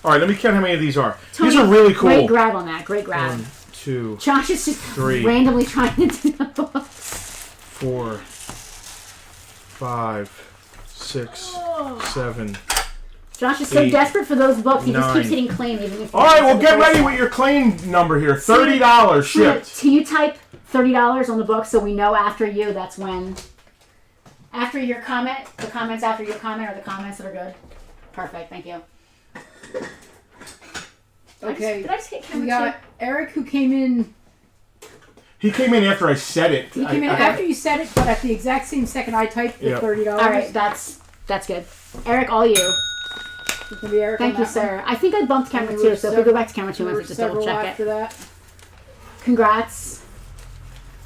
S3: All right, let me count how many of these are.
S2: Tony,
S3: These are really cool.
S2: Great grab on that. Great grab.
S3: 1, 2,
S2: Josh is just
S3: 3.
S2: randomly trying to do the books.
S3: 4, 5, 6, 7.
S2: Josh is so
S3: 8,
S2: desperate for those books. He just
S3: 9.
S2: keeps hitting claim even if.
S3: All right, well, get ready with your claim number here. $30 shipped.
S2: Can you type $30 on the book so we know after you? That's when. After your comment, the comments after your comment are the comments that are good. Perfect. Thank you.
S1: Okay.
S2: Did I just hit
S1: We
S2: camera
S1: got Eric who came in.
S3: He came in after I said it.
S1: He came in after you said it, but at the exact same second I typed the
S3: Yep.
S1: $30.
S2: All right, that's good. Eric, all you.
S1: It's gonna be Eric
S2: Thank
S1: on
S2: you,
S1: that one.
S2: sir. I think I bumped camera
S1: And there
S2: two,
S1: were
S2: so if we go back to camera two,
S1: There
S2: I
S1: were
S2: have to just double
S1: several
S2: check
S1: after
S2: it.
S1: that.
S2: Congrats.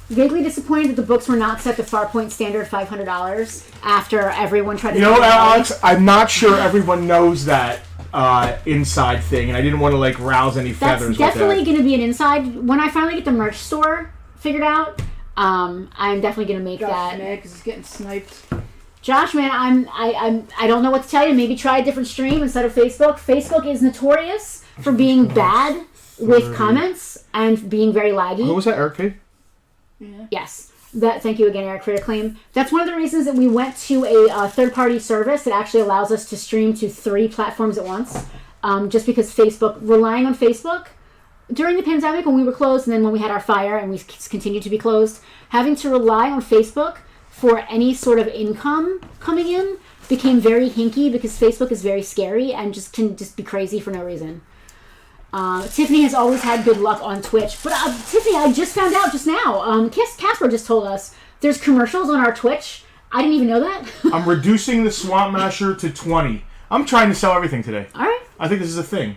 S2: Vaguely disappointed that the books were not set to Farpoint standard $500 after everyone tried to.
S3: You know what, Alex? I'm not sure everyone knows that inside thing, and I didn't want to like rouse any
S2: That's
S3: feathers.
S2: definitely
S3: with
S2: going to be an inside. When I finally get the merch store figured out, I'm definitely going to make
S1: Josh
S2: that.
S1: mad because he's getting sniped.
S2: Josh, man, I don't know what to tell you. Maybe try a different stream instead of Facebook. Facebook is notorious for being bad with comments and being very laggy.
S3: Who was that, Eric P?
S1: Yeah.
S2: Yes. Thank you again, Eric, for your claim. That's one of the reasons that we went to a third-party service that actually allows us to stream to 3 platforms at once. Just because relying on Facebook during the pandemic when we were closed, and then when we had our fire and we continued to be closed, having to rely on Facebook for any sort of income coming in became very hinky because Facebook is very scary and can be crazy for no reason. Tiffany has always had good luck on Twitch. But Tiffany, I just found out just now. Casper just told us there's commercials on our Twitch. I didn't even know that.
S3: I'm reducing the Swamp Masher to 20. I'm trying to sell everything today.
S2: All right.
S3: I think this is a thing.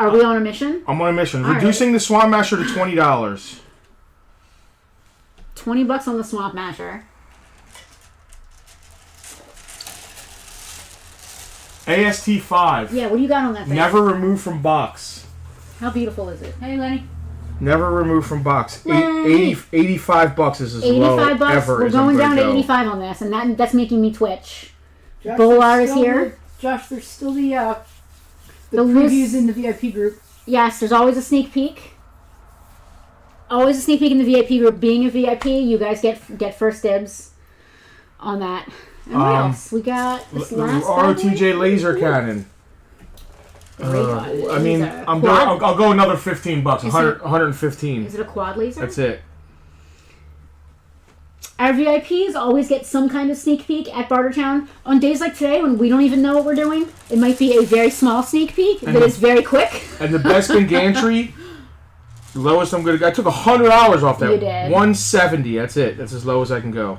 S2: Are we on a mission?
S3: I'm on a mission.
S2: All
S3: Reducing the Swamp Masher to $20.
S2: $20 on the Swamp Masher.
S3: AST5.
S2: Yeah, what do you got on that thing?
S3: Never remove from box.
S2: How beautiful is it? Hey, Lenny.
S3: Never remove from box.
S2: Lenny.
S3: $85 is as low
S2: $85.
S3: ever
S2: We're
S3: as
S2: going
S3: I'm
S2: down
S3: gonna
S2: to
S3: go.
S2: 85 on this, and that's making me twitch.
S1: Josh,
S2: Bolar
S1: there's
S2: is
S1: still
S2: here.
S1: Josh, there's still the
S2: The
S1: previews
S2: loose-
S1: in the VIP group.
S2: Yes, there's always a sneak peek. Always a sneak peek in the VIP group. Being a VIP, you guys get first dibs on that. And what else? We got this last
S3: ROTJ laser cannon. I mean, I'll go another $15. 115.
S2: Is it a quad laser?
S3: That's it.
S2: Our VIPs always get some kind of sneak peek at Bartertown. On days like today, when we don't even know what we're doing, it might be a very small sneak peek that is very quick.
S3: And the Bespin gantry, the lowest I'm gonna go. I took $100 off that.
S2: You did.
S3: 170. That's it. That's as low as I can go.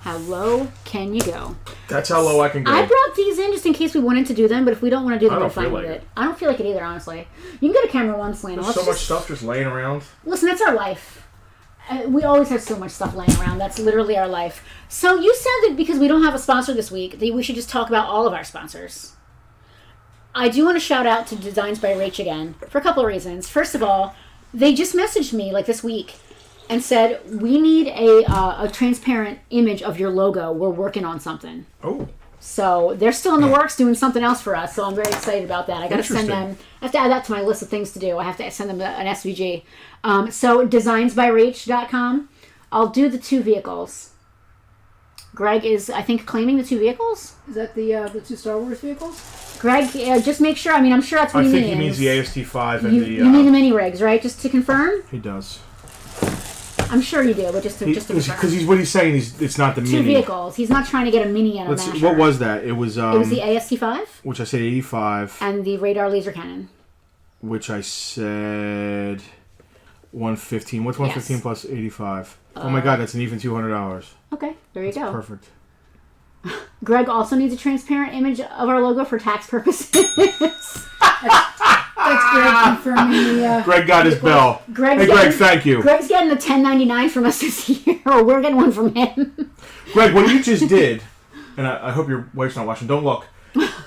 S2: How low can you go?
S3: That's how low I can go.
S2: I brought these in just in case we wanted to do them, but if we don't want to do them,
S3: I
S2: we're
S3: don't
S2: fine
S3: feel
S2: with
S3: like
S2: it. I don't feel like it either, honestly. You can get a camera once, Lana.
S3: There's so much stuff just laying around.
S2: Listen, that's our life. We always have so much stuff laying around. That's literally our life. So you said that because we don't have a sponsor this week, that we should just talk about all of our sponsors. I do want to shout out to Designs by Rach again for a couple of reasons. First of all, they just messaged me like this week and said, we need a transparent image of your logo. We're working on something.
S3: Oh.
S2: So they're still in the works doing something else for us. So I'm very excited about that. I got to send them. I have to add that to my list of things to do. I have to send them an SVG. So designsbyrach.com. I'll do the 2 vehicles. Greg is, I think, claiming the 2 vehicles.
S1: Is that the 2 Star Wars vehicles?
S2: Greg, just make sure. I mean, I'm sure that's what he means.
S3: I think he means the AST5 and
S2: you mean the mini rigs, right? Just to confirm.
S3: He does.
S2: I'm sure you do, but just to confirm.
S3: Because what he's saying is it's not the
S2: 2
S3: mini.
S2: vehicles. He's not trying to get a mini and a masher.
S3: What was that? It was
S2: the AST5,
S3: which I said 85,
S2: and the radar laser cannon,
S3: which I said 115. What's 115
S2: Yes.
S3: plus 85? Oh my God, that's an even $200.
S2: Okay, there you go.
S3: Perfect.
S2: Greg also needs a transparent image of our logo for tax purposes.
S1: That's Greg confirming the...
S3: Greg got his bell. Hey, Greg, thank you.
S2: Greg's getting the 1099 from us this year, or we're getting one from him.
S3: Greg, what you just did, and I hope your wife's not watching, don't look,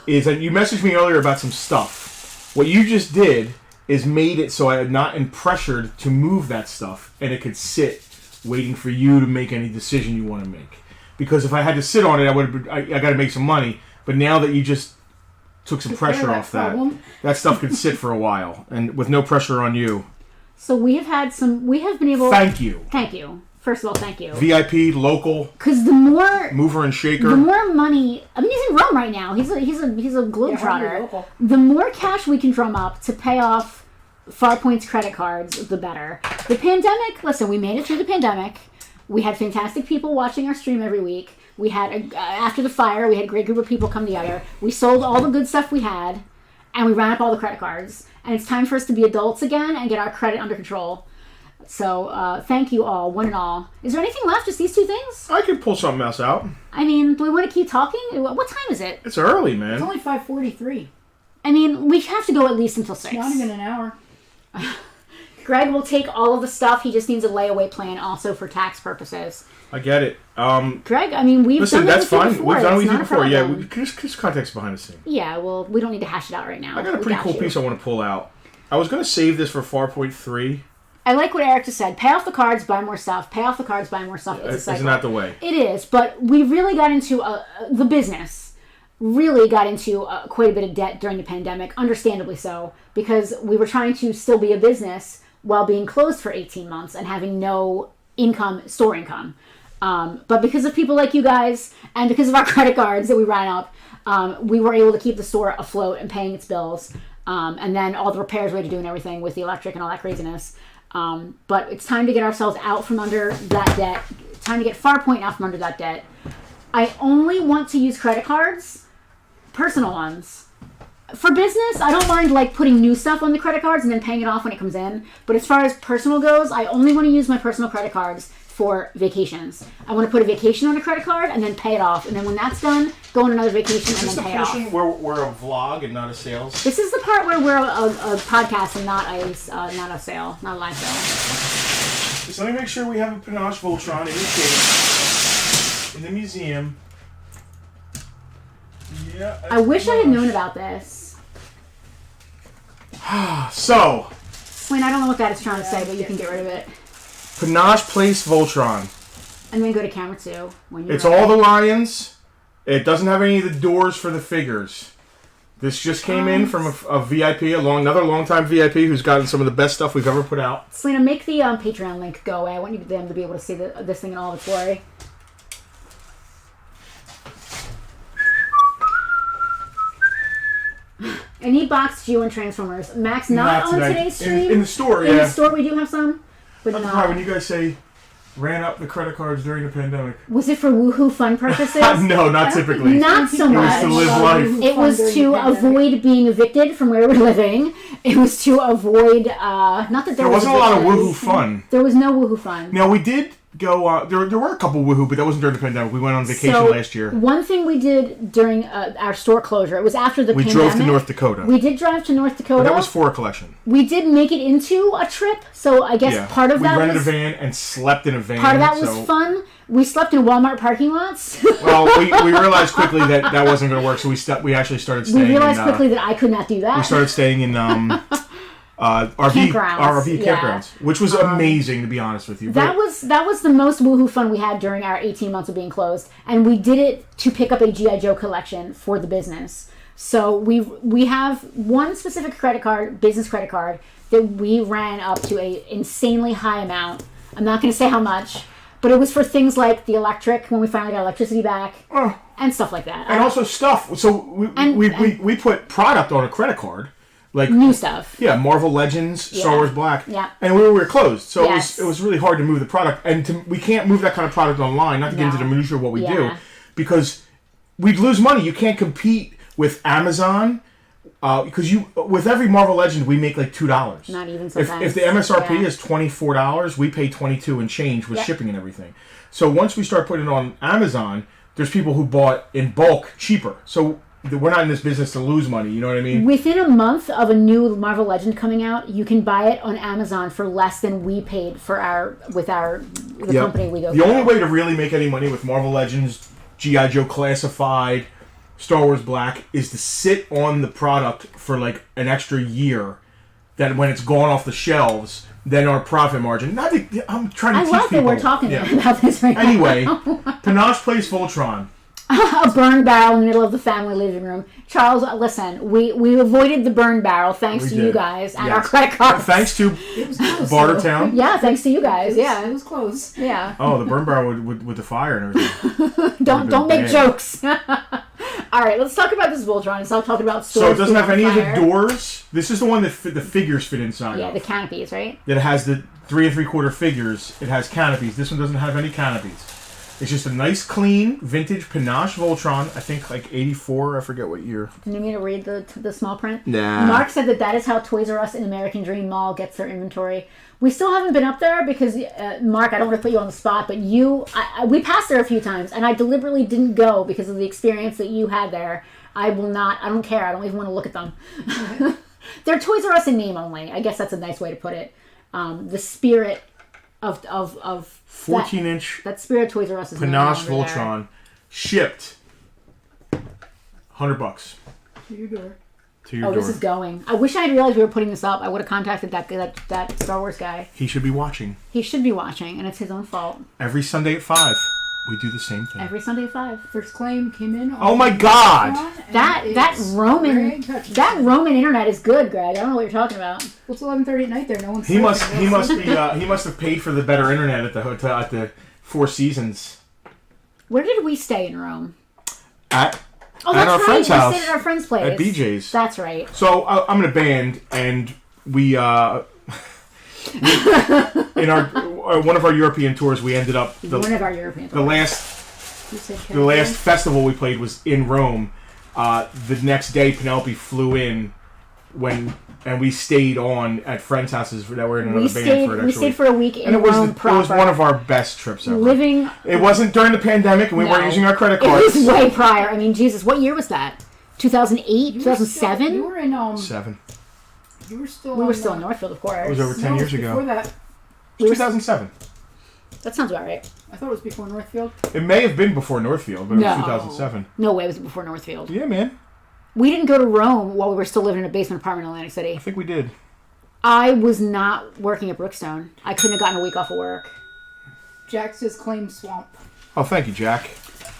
S3: is that you messaged me earlier about some stuff. What you just did is made it so I had not been pressured to move that stuff, and it could sit waiting for you to make any decision you want to make. Because if I had to sit on it, I got to make some money. But now that you just took some pressure off that stuff could sit for a while, and with no pressure on you.
S2: So we have been able...
S3: Thank you.
S2: Thank you. First of all, thank you.
S3: VIP, local.
S2: Because the more...
S3: Mover and shaker.
S2: The more money... I mean, he's in Rome right now. He's a globetrotter.
S1: Yeah,
S2: the more cash we can drum up to pay off Farpoint's credit cards, the better. The pandemic... Listen, we made it through the pandemic. We had fantastic people watching our stream every week. We had, after the fire, we had a great group of people come together. We sold all the good stuff we had, and we ran up all the credit cards. And it's time for us to be adults again and get our credit under control. So, thank you all, one and all. Is there anything left? Just these 2 things?
S3: I could pull something else out.
S2: I mean, do we want to keep talking? What time is it?
S3: It's early, man.
S1: It's only 5:43.
S2: I mean, we have to go at least until 6.
S1: Not even an hour.
S2: Greg will take all of the stuff. He just needs a layaway plan also for tax purposes.
S3: I get it.
S2: Greg, I mean, we've done that with you before.
S3: We've done it with
S2: It's
S3: you
S2: not a
S3: before. Yeah,
S2: problem.
S3: just context behind the scene.
S2: Yeah, well, we don't need to hash it out right now.
S3: I got a pretty cool piece I want to pull out. I was going to save this for Farpoint 3.
S2: I like what Eric just said. Pay off the cards, buy more stuff. Pay off the cards, buy more stuff. It's a cycle.
S3: Isn't that the way?
S2: It is, but we really got into the business. Really got into quite a bit of debt during the pandemic, understandably so, because we were trying to still be a business while being closed for 18 months and having no store income. But because of people like you guys and because of our credit cards that we ran up, we were able to keep the store afloat and paying its bills. And then all the repairs we had to do and everything with the electric and all that craziness. But it's time to get ourselves out from under that debt. It's time to get Farpoint out from under that debt. I only want to use credit cards, personal ones. For business, I don't mind like putting new stuff on the credit cards and then paying it off when it comes in. But as far as personal goes, I only want to use my personal credit cards for vacations. I want to put a vacation on a credit card and then pay it off. And then when that's done, go on another vacation and then pay it off.
S3: Is this the portion where we're a vlog and not a sales?
S2: This is the part where we're a podcast and not a sale, not a live sale.
S3: Just let me make sure we have a Panache Voltron in the case, in the museum. Yeah.
S2: I wish I had known about this.
S3: So.
S2: Wayne, I don't know what that is trying to say, but you can get rid of it.
S3: Panache Place Voltron.
S2: And then go to camera 2 when you're
S3: It's
S2: ready.
S3: all the lions. It doesn't have any of the doors for the figures. This just came in from a VIP, another longtime VIP who's gotten some of the best stuff we've ever put out.
S2: Selena, make the Patreon link go away. I want them to be able to see this thing in all of its glory. I need boxed Geo and Transformers. Max, not on
S3: today.
S2: today's stream.
S3: In the store, yeah.
S2: In the store, we do have some, but
S3: That's
S2: not.
S3: why when you guys say ran up the credit cards during the pandemic.
S2: Was it for woohoo fun purposes?
S3: No, not typically.
S2: Not so much.
S3: It was to live life.
S2: It was to avoid being evicted from where we're living. It was to avoid, not that there
S3: wasn't a lot of woohoo fun.
S2: There was no woohoo fun.
S3: Now, we did go, there were a couple woohoo, but that wasn't during the pandemic. We went on vacation last year.
S2: One thing we did during our store closure, it was after the pandemic.
S3: We drove to North Dakota.
S2: We did drive to North Dakota.
S3: But that was for a collection.
S2: We did make it into a trip, so I guess part of that was...
S3: We rented a van and slept in a van.
S2: Part of that was fun. We slept in Walmart parking lots.
S3: Well, we realized quickly that wasn't going to work, so we actually started staying.
S2: We realized quickly that I could not do that.
S3: We started staying in RV campgrounds, which was amazing, to be honest with you.
S2: That was the most woohoo fun we had during our 18 months of being closed, and we did it to pick up a G.I. Joe collection for the business. So we have one specific credit card, business credit card, that we ran up to a insanely high amount. I'm not going to say how much. But it was for things like the electric, when we finally got electricity back, and stuff like that.
S3: And also stuff. So we put product on a credit card. Like
S2: new stuff.
S3: Yeah, Marvel Legends, Star Wars Black.
S2: Yeah.
S3: And we were closed. So it was really hard to move the product. And we can't move that kind of product online, not to get into the minutiae of what we do, because we'd lose money. You can't compete with Amazon. Because with every Marvel Legend, we make like $2.
S2: Not even sometimes.
S3: If the MSRP is $24, we pay $22 and change with shipping and everything. So once we start putting it on Amazon, there's people who bought in bulk cheaper. So we're not in this business to lose money. You know what I mean?
S2: Within a month of a new Marvel Legend coming out, you can buy it on Amazon for less than we paid for the company we go.
S3: The only way to really make any money with Marvel Legends, G.I. Joe Classified, Star Wars Black is to sit on the product for like an extra year. That when it's gone off the shelves, then our profit margin. I'm trying to teach people. I love that
S2: we're talking about this right
S3: anyway,
S2: now.
S3: Panache plays Voltron.
S2: A burn barrel in the middle of the family living room. Charles, listen, we avoided the burn barrel thanks to you guys and our credit cards.
S3: Thanks to Bartertown.
S2: Yeah, thanks to you guys.
S1: It was close.
S2: Yeah.
S3: Oh, the burn barrel with the fire and everything.
S2: don't make jokes. All right, let's talk about this Voltron and stop talking about stores.
S3: So it doesn't have any of the doors. This is the one that the figures fit inside.
S2: Yeah,
S3: of.
S2: the canopies, right?
S3: That has the 3 3/4 figures. It has canopies. This one doesn't have any canopies. It's just a nice, clean, vintage Panache Voltron. I think like 84. I forget what year.
S2: Do you need me to read the small print?
S3: Nah.
S2: Mark said that is how Toys R Us and American Dream Mall gets their inventory. We still haven't been up there because, Mark, I don't want to put you on the spot, but we passed there a few times, and I deliberately didn't go because of the experience that you had there. I don't care. I don't even want to look at them. They're Toys R Us in name only. I guess that's a nice way to put it. The spirit of
S3: 14-inch
S2: that spirit Toys R Us is
S3: Panache Voltron shipped $100
S1: to your door.
S3: To your door.
S2: This is going. I wish I had realized we were putting this up. I would have contacted that Star Wars guy.
S3: He should be watching.
S2: He should be watching, and it's his own fault.
S3: Every Sunday at 5, we do the same thing.
S2: Every Sunday at 5.
S1: First claim came in.
S3: Oh my God!
S2: That Roman internet is good, Greg. I don't know what you're talking about.
S1: Well, it's 11:30 at night there. No one's.
S3: He must have paid for the better internet at the hotel at the Four Seasons.
S2: Where did we stay in Rome?
S3: At
S2: that's
S3: our
S2: right.
S3: friend's house.
S2: We stayed at our friend's place.
S3: At BJ's.
S2: That's right.
S3: So I'm in a band, and we in our one of our European tours, we ended up the last festival we played was in Rome. The next day, Penelope flew in and we stayed on at friends' houses that were in another band for an extra week.
S2: We stayed for a week in Rome proper.
S3: It was one of our best trips ever.
S2: It
S3: wasn't during the pandemic, and we weren't using our credit cards.
S2: It was way prior. I mean, Jesus, what year was that? 2008? 2007?
S1: You were in
S3: 7.
S1: You were still.
S2: We were still in Northfield, of course.
S3: It was over 10 years ago.
S1: Before that.
S3: 2007.
S2: That sounds about right.
S1: I thought it was before Northfield.
S3: It may have been before Northfield, but it was 2007.
S2: No way, it was before Northfield.
S3: Yeah, man.
S2: We didn't go to Rome while we were still living in a basement apartment in Atlantic City.
S3: I think we did.
S2: I was not working at Brookstone. I couldn't have gotten a week off of work.
S1: Jack says claim swamp.
S3: Oh, thank you, Jack.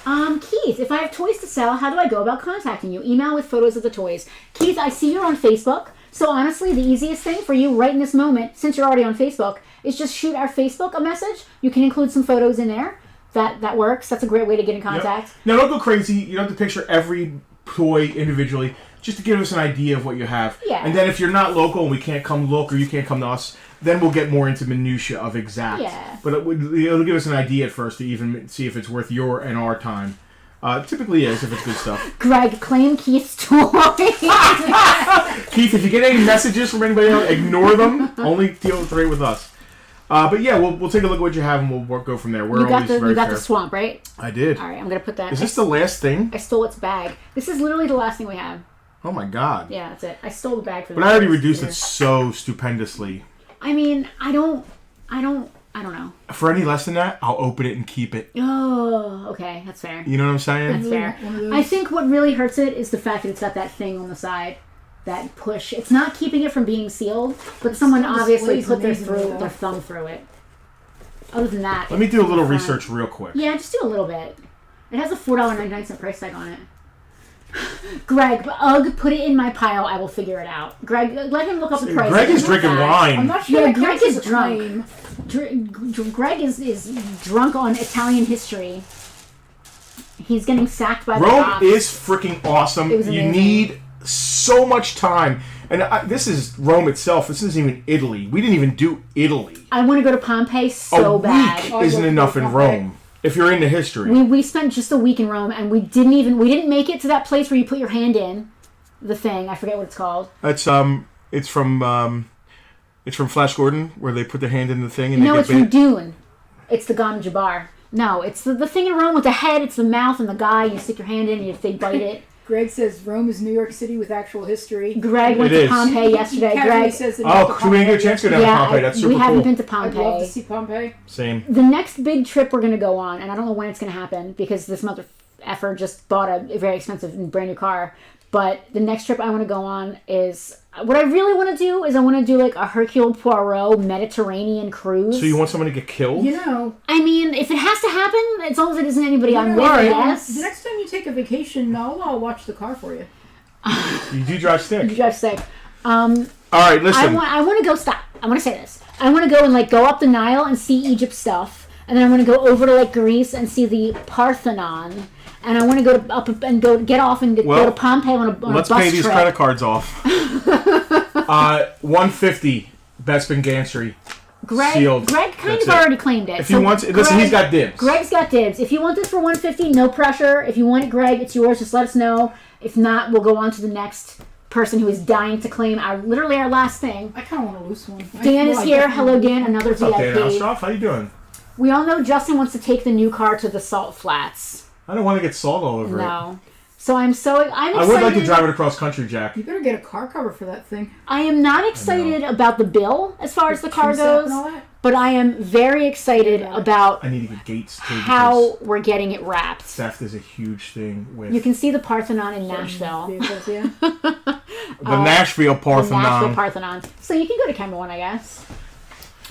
S2: Keith, if I have toys to sell, how do I go about contacting you? Email with photos of the toys. Keith, I see you're on Facebook. So honestly, the easiest thing for you right in this moment, since you're already on Facebook, is just shoot our Facebook a message. You can include some photos in there. That works. That's a great way to get in contact.
S3: Yep. Now, don't go crazy. You don't have to picture every toy individually, just to give us an idea of what you have.
S2: Yeah.
S3: And then if you're not local and we can't come look or you can't come to us, then we'll get more into minutia of exact.
S2: Yeah.
S3: But it'll give us an idea at first to even see if it's worth your and our time. Typically is, if it's good stuff.
S2: Greg, claim Keith's toy.
S3: Keith, if you get any messages from anybody else, ignore them. Only deal with us. But yeah, we'll take a look at what you have and we'll go from there.
S2: You got the swamp, right?
S3: I did.
S2: All right, I'm going to put that.
S3: Is this the last thing?
S2: I stole its bag. This is literally the last thing we have.
S3: Oh my God.
S2: Yeah, that's it. I stole the bag for.
S3: But I already reduced it so stupendously.
S2: I mean, I don't know.
S3: For any less than that, I'll open it and keep it.
S2: Oh, okay, that's fair.
S3: You know what I'm saying?
S2: That's fair. I think what really hurts it is the fact that it's got that thing on the side, that push. It's not keeping it from being sealed, but someone obviously put their thumb through it. Other than that,
S3: let me do a little research real quick.
S2: Yeah, just do a little bit. It has a $4.99 price tag on it. Greg, put it in my pile. I will figure it out. Greg, let him look up the price.
S3: Greg is drinking wine.
S1: I'm not sure.
S2: Yeah, Greg is drunk. Greg is drunk on Italian history. He's getting sacked by the
S3: Rome
S2: cops.
S3: is freaking awesome.
S2: It was
S3: You
S2: amazing.
S3: need so much time. And this is Rome itself. This isn't even Italy. We didn't even do Italy.
S2: I want to go to Pompeii so
S3: a
S2: bad.
S3: week isn't enough in Rome if you're into history.
S2: We spent just a week in Rome, and we didn't make it to that place where you put your hand in the thing. I forget what it's called.
S3: That's it's from Flash Gordon where they put their hand in the thing and
S2: No,
S3: they
S2: it's
S3: get
S2: from
S3: bit.
S2: Dune. It's the Gom Jabbar. No, it's the thing in Rome with the head. It's the mouth and the guy. You stick your hand in, and they bite it.
S1: Greg says Rome is New York City with actual history.
S2: Greg went
S3: It
S2: to
S3: is.
S2: Pompeii yesterday.
S1: Casually
S2: Greg,
S1: says that
S3: Oh, so we didn't get a chance to go down to Pompeii. That's super
S2: we haven't
S3: cool.
S2: been to
S1: I'd
S2: Pompeii.
S1: love to see Pompeii.
S3: Same.
S2: The next big trip we're going to go on, and I don't know when it's going to happen because this mother effer just bought a very expensive and brand new car. But the next trip I want to go on is what I really want to do is I want to do like a Hercule Poirot Mediterranean cruise.
S3: So you want someone to get killed?
S1: You know,
S2: I mean, if it has to happen, as long as it isn't anybody I'm
S1: you
S2: with,
S1: know,
S2: I
S3: alright.
S2: guess.
S1: the next time you take a vacation, I'll watch the car for you.
S3: You do drive stick.
S2: You just say,
S3: All right, listen.
S2: I want to go. Stop. I want to say this. I want to go and like go up the Nile and see Egypt stuff, and then I want to go over to like Greece and see the Parthenon, and I want to go up and go get off and go to Pompeii on a
S3: Let's
S2: bus
S3: pay these
S2: trip.
S3: credit cards off. 150 Bespin Gantry. Sealed.
S2: Greg kind
S3: That's
S2: of
S3: it.
S2: already claimed it.
S3: If he wants, listen, he's got dibs.
S2: Greg's got dibs. If you want this for $150, no pressure. If you want it, Greg, it's yours. Just let us know. If not, we'll go on to the next person who is dying to claim our last thing.
S1: I kind of want to lose one.
S2: Dan is here. Hello, Dan. Another
S3: What's up, Dan
S2: VIP.
S3: Ostroff? How you doing?
S2: We all know Justin wants to take the new car to the Salt Flats.
S3: I don't want to get salt all over it.
S2: No. So I'm excited.
S3: I would like to drive it across country, Jack.
S1: You better get a car cover for that thing.
S2: I am not excited about the bill as far as the car
S1: Trim set and
S2: goes,
S1: all that.
S2: but I am very excited about
S3: I need to get gates too.
S2: how we're getting it wrapped.
S3: Theft is a huge thing with
S2: You can see the Parthenon in Nashville.
S1: Vehicles, yeah.
S3: the Nashville
S2: The
S3: Parthenon.
S2: Nashville Parthenon. So you can go to Camera One, I guess.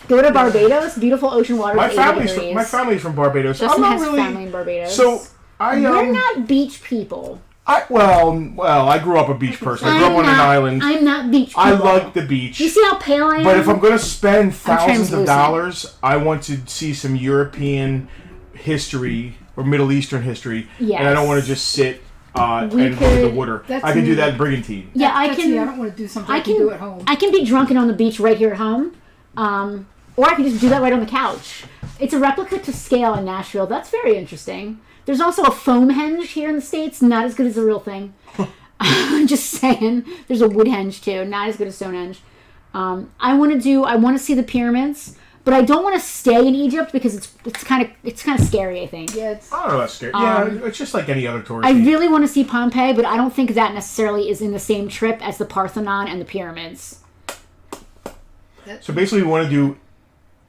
S2: Go to Barbados, beautiful ocean waters.
S3: my
S2: 80
S3: family's
S2: degrees.
S3: from Barbados.
S2: Justin
S3: I'm not
S2: has
S3: really
S2: family in Barbados.
S3: so.
S2: We're not beach people.
S3: Well, I grew up a beach person. I grew up on an island.
S2: I'm not beach people.
S3: I like the beach.
S2: You see how pale I am?
S3: But if I'm going to spend thousands of
S2: translucent.
S3: dollars, I want to see some European history or Middle Eastern history.
S2: Yes.
S3: And I don't want to just sit and
S2: We
S3: look at the
S2: could-
S3: water.
S1: that's
S3: I can do
S1: me.
S3: that in Brigantine.
S2: yeah, I
S1: That's
S2: can.
S1: me. I don't want to do something
S2: I
S1: I can
S2: can
S1: do at home.
S2: I can be drunken on the beach right here at home, or I can just do that right on the couch. It's a replica to scale in Nashville. That's very interesting. There's also a foam henge here in the States, not as good as the real thing. I'm just saying. There's a wood henge too, not as good as Stonehenge. I want to see the pyramids, but I don't want to stay in Egypt because it's kind of scary, I think.
S1: Yeah, it's,
S3: I don't know, that's scary. Yeah, it's just like any other tourist.
S2: I really want to see Pompeii, but I don't think that necessarily is in the same trip as the Parthenon and the pyramids.
S3: So basically, we want to do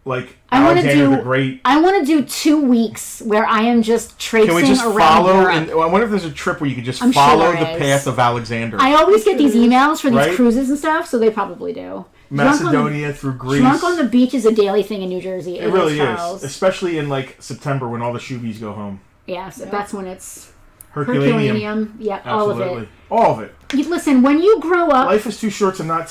S3: like
S2: I wanna
S3: Alexander
S2: do-
S3: the Great.
S2: I want to do 2 weeks where I am just traipsing
S3: Can we just
S2: around
S3: follow?
S2: Europe.
S3: And I wonder if there's a trip where you could just
S2: I'm sure
S3: follow
S2: there
S3: the
S2: is.
S3: path of Alexander.
S2: I always get these emails for these
S3: Right?
S2: cruises and stuff, so they probably do.
S3: Macedonia through Greece.
S2: Drunk on the beach is a daily thing in New Jersey.
S3: It really
S2: Charles.
S3: is, especially in like September when all the shoebies go home.
S2: Yeah, so that's when it's
S3: Herculaneum.
S2: Herculaneum. Yep, all of
S3: Absolutely.
S2: it.
S3: All of it.
S2: Listen, when you grow up,
S3: Life is too short to not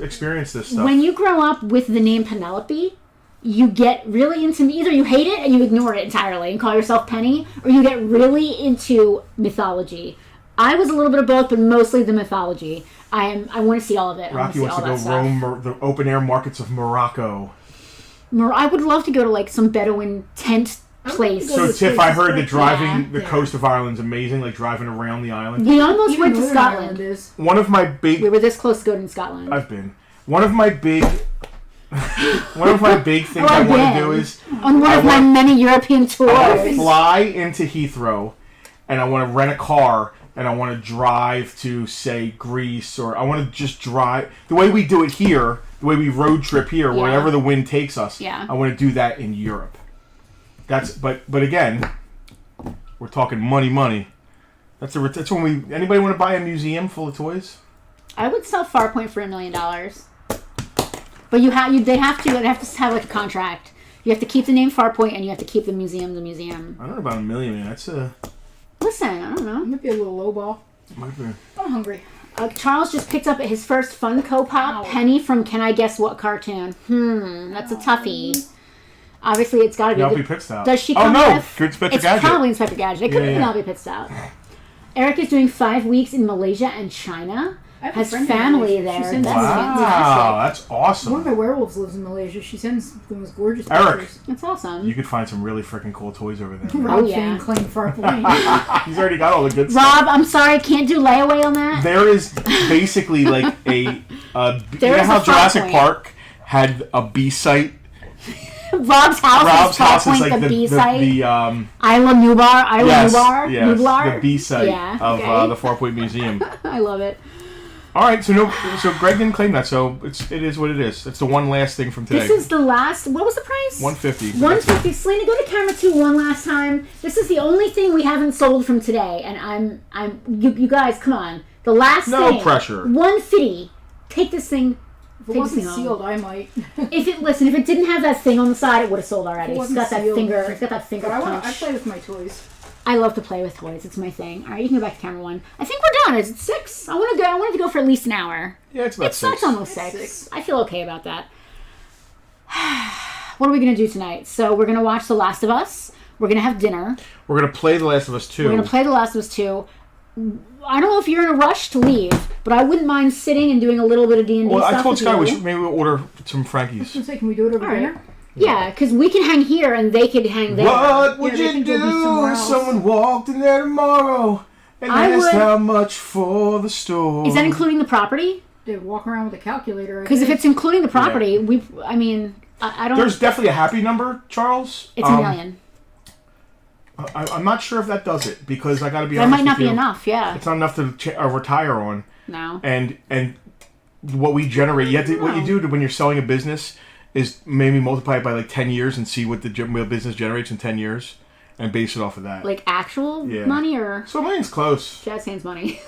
S3: experience this stuff.
S2: when you grow up with the name Penelope, you get really into either you hate it and you ignore it entirely and call yourself Penny, or you get really into mythology. I was a little bit of both, but mostly the mythology. I want to see all of it.
S3: Rocky
S2: I
S3: wants to
S2: want
S3: go
S2: see all that stuff.
S3: roam the open air markets of Morocco.
S2: I would love to go to like some Bedouin tent place.
S1: go
S3: So,
S1: to
S3: Tiff,
S1: places
S3: I heard
S1: like
S3: that driving
S2: that.
S3: the
S1: Yeah.
S3: coast of Ireland's amazing, like driving around the island.
S2: We almost
S1: even
S2: went to
S1: Northern
S2: Scotland.
S1: Ireland is.
S3: One of my big...
S2: We were this close to going to Scotland.
S3: I've been. One of my big... one of my big things I
S2: I've
S3: want to
S2: been.
S3: do is...
S2: On one
S3: I
S2: of my
S3: want-
S2: many European
S3: I want to
S2: tours.
S3: fly into Heathrow, and I want to rent a car, and I want to drive to, say, Greece, or I want to just drive... The way we do it here, the way we road trip here,
S2: Yeah.
S3: wherever the wind takes us,
S2: Yeah.
S3: I want to do that in Europe. But again, we're talking money. That's when we... Anybody want to buy a museum full of toys?
S2: I would sell Farpoint for $1 million. But they'd have to have like a contract. You have to keep the name Farpoint, and you have to keep the museum.
S3: I don't know about $1 million, man. That's a...
S2: Listen, I don't know.
S1: Might be a little lowball.
S3: might be-
S1: I'm hungry.
S2: Charles just picked up his first Funko Pop
S1: Ow.
S2: Penny from Can I Guess What cartoon? That's a toughie. Obviously, it's got to be.
S3: Albie Pit Stout.
S2: Does she
S3: Oh
S2: come
S3: no,
S2: with?
S3: good Inspector
S2: It's
S3: Gadget.
S2: probably Inspector Gadget. It could be an
S3: Yeah.
S2: Albie Pit Stout. Eric is doing 5 weeks in Malaysia and China.
S1: I have a
S2: Has
S1: friend in
S2: family
S1: Malaysia. She
S2: there.
S1: sends
S2: That's
S1: me-
S2: fantastic.
S3: That's
S1: One of
S3: awesome.
S1: my werewolves lives in Malaysia. She sends the most gorgeous
S3: Eric.
S1: pictures.
S2: That's awesome.
S3: You could find some really freaking cool toys over there.
S1: Rob
S2: yeah.
S1: Fan claimed Farpoint.
S3: He's already got all the good stuff.
S2: Rob, I'm sorry, can't do layaway on that.
S3: There is basically like a you
S2: There
S3: know
S2: is
S3: how
S2: a
S3: Jurassic
S2: Farpoint.
S3: Park had a B site.
S2: Rob's house
S3: Rob's
S2: is
S3: house is
S2: Farpoint,
S3: like
S2: the B
S3: the
S2: site.
S3: Isla
S2: Nublar,
S3: Nublar, the B site
S2: Yeah,
S3: of
S2: okay.
S3: the Farpoint Museum.
S2: I love it.
S3: All right, so Greg didn't claim that, so it is what it is. It's the one last thing from today.
S2: This is the last. What was the price?
S3: $150.
S2: 150. Selena, go to camera 2 one last time. This is the only thing we haven't sold from today, and you guys, come on. The last
S3: No
S2: thing.
S3: pressure.
S2: 150. Take this thing.
S1: If it
S2: Take this
S1: wasn't
S2: thing home.
S1: sealed, I might.
S2: If it didn't have that thing on the side, it would have sold already.
S1: It
S2: It's
S1: wasn't
S2: got that
S1: sealed.
S2: finger. It's got that finger
S1: But I
S2: punch.
S1: play with my toys.
S2: I love to play with toys. It's my thing. All right, you can go back to camera 1. I think we're done. Is it 6? I wanted to go for at least an hour.
S3: Yeah, it's about
S2: It's
S3: 6.
S2: almost
S1: It's
S2: 6.
S1: 6.
S2: I feel okay about that. What are we going to do tonight? So we're going to watch The Last of Us. We're going to have dinner.
S3: We're going to play The Last of Us 2.
S2: We're going to play The Last of Us 2. I don't know if you're in a rush to leave, but I wouldn't mind sitting and doing a little bit of D&D
S3: Well,
S2: stuff
S3: I told
S2: with
S3: Sky
S2: you.
S3: we should maybe order some
S1: I was
S3: Frankie's.
S1: gonna say, can we do it over
S2: All right.
S1: dinner?
S2: Yeah, because we can hang here and they could hang there.
S3: What would
S1: Yeah, they
S3: you
S1: can go be
S3: do
S1: somewhere
S3: if
S1: else.
S3: someone walked in there tomorrow and
S2: I
S3: asked
S2: would-
S3: how much for the store?
S2: Is that including the property?
S1: They walk around with a calculator.
S2: Because if it's including the property, I don't...
S3: There's definitely a happy number, Charles.
S2: It's a million.
S3: I'm not sure if that does it because I got to be
S2: That
S3: honest
S2: might not
S3: with
S2: be
S3: you.
S2: enough, yeah.
S3: It's not enough to retire on.
S2: No.
S3: And what we generate, what you do when you're selling a business is maybe multiply it by like 10 years and see what the business generates in 10 years and base it off of that.
S2: Like actual
S3: Yeah.
S2: money or
S3: So mine's close.
S2: jazz hands money?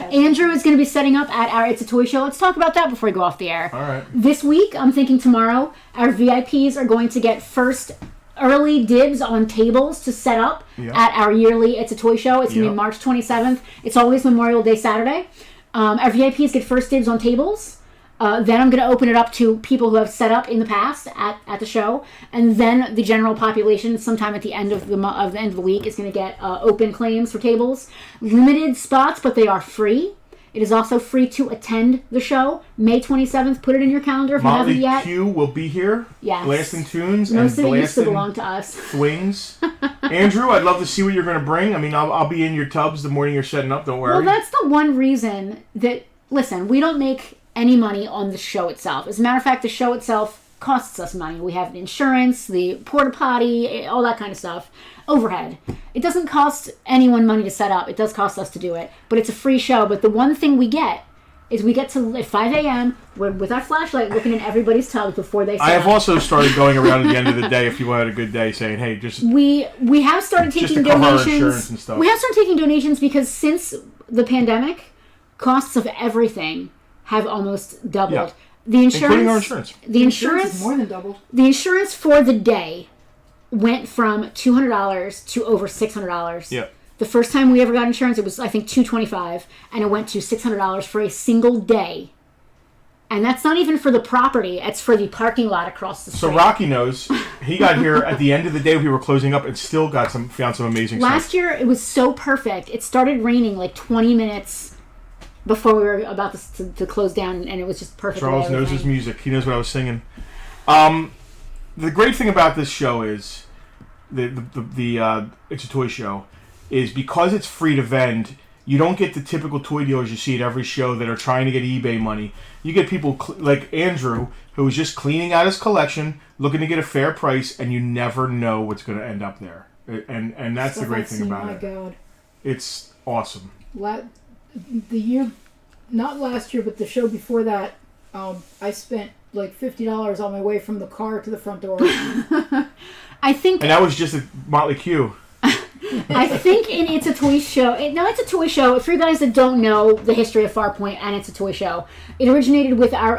S2: Andrew is going to be setting up at our It's a Toy Show. Let's talk about that before we go off the air.
S3: All right.
S2: This week, I'm thinking tomorrow, our VIPs are going to get first early dibs on tables to set up
S3: Yeah.
S2: at our yearly It's a Toy Show. It's going to
S3: Yeah.
S2: be March 27th. It's always Memorial Day Saturday. Our VIPs get first dibs on tables. Then I'm going to open it up to people who have set up in the past at the show, and then the general population, sometime at the end of the end of the week, is going to get open claims for tables. Limited spots, but they are free. It is also free to attend the show, May 27th. Put it in your calendar if you haven't
S3: Motley
S2: yet.
S3: Q will be here.
S2: Yes.
S3: Blasting tunes
S2: Most
S3: and
S2: of it used to
S3: blasting
S2: belong to us.
S3: swings. Andrew, I'd love to see what you're going to bring. I mean, I'll be in your tubs the morning you're setting up. Don't worry.
S2: Well, that's the one reason that, listen, we don't make any money on the show itself. As a matter of fact, the show itself costs us money. We have insurance, the porta potty, all that kind of stuff. Overhead. It doesn't cost anyone money to set up. It does cost us to do it. But it's a free show. But the one thing we get is we get to, at 5 a.m., we're with our flashlight looking in everybody's tubs before they set
S3: I have
S2: up.
S3: also started going around at the end of the day if you had a good day saying, hey, just
S2: We have started
S3: Just
S2: taking
S3: to cover our
S2: donations.
S3: insurance and stuff.
S2: We have started taking donations because since the pandemic, costs of everything have almost doubled.
S3: Yeah.
S2: The insurance,
S3: including our insurance.
S2: The
S1: Insurance
S2: insurance,
S1: is more than doubled.
S2: the insurance for the day went from $200 to over $600.
S3: Yeah.
S2: The first time we ever got insurance, it was I think $225, and it went to $600 for a single day. And that's not even for the property; it's for the parking lot across the street.
S3: So Rocky knows he got here at the end of the day. We were closing up and still found some amazing stuff.
S2: Last year, it was so perfect. It started raining like 20 minutes before we were about to close down, and it was just perfect.
S3: Charles
S2: the way
S3: knows
S2: everything-
S3: his music. He knows what I was singing. The great thing about this show is the It's a Toy Show is because it's free to vend. You don't get the typical toy dealers you see at every show that are trying to get eBay money. You get people like Andrew, who is just cleaning out his collection, looking to get a fair price, and you never know what's going to end up there. And that's the
S1: Stuff
S3: great
S1: I've
S3: thing
S1: seen,
S3: about
S1: my
S3: it.
S1: God.
S3: It's awesome.
S1: The year, not last year, but the show before that, I spent like $50 on my way from the car to the front door.
S2: I think
S3: And that was just a Motley Q.
S2: I think in It's a Toy Show. It's a Toy Show. For you guys that don't know the history of Farpoint and It's a Toy Show, it originated with our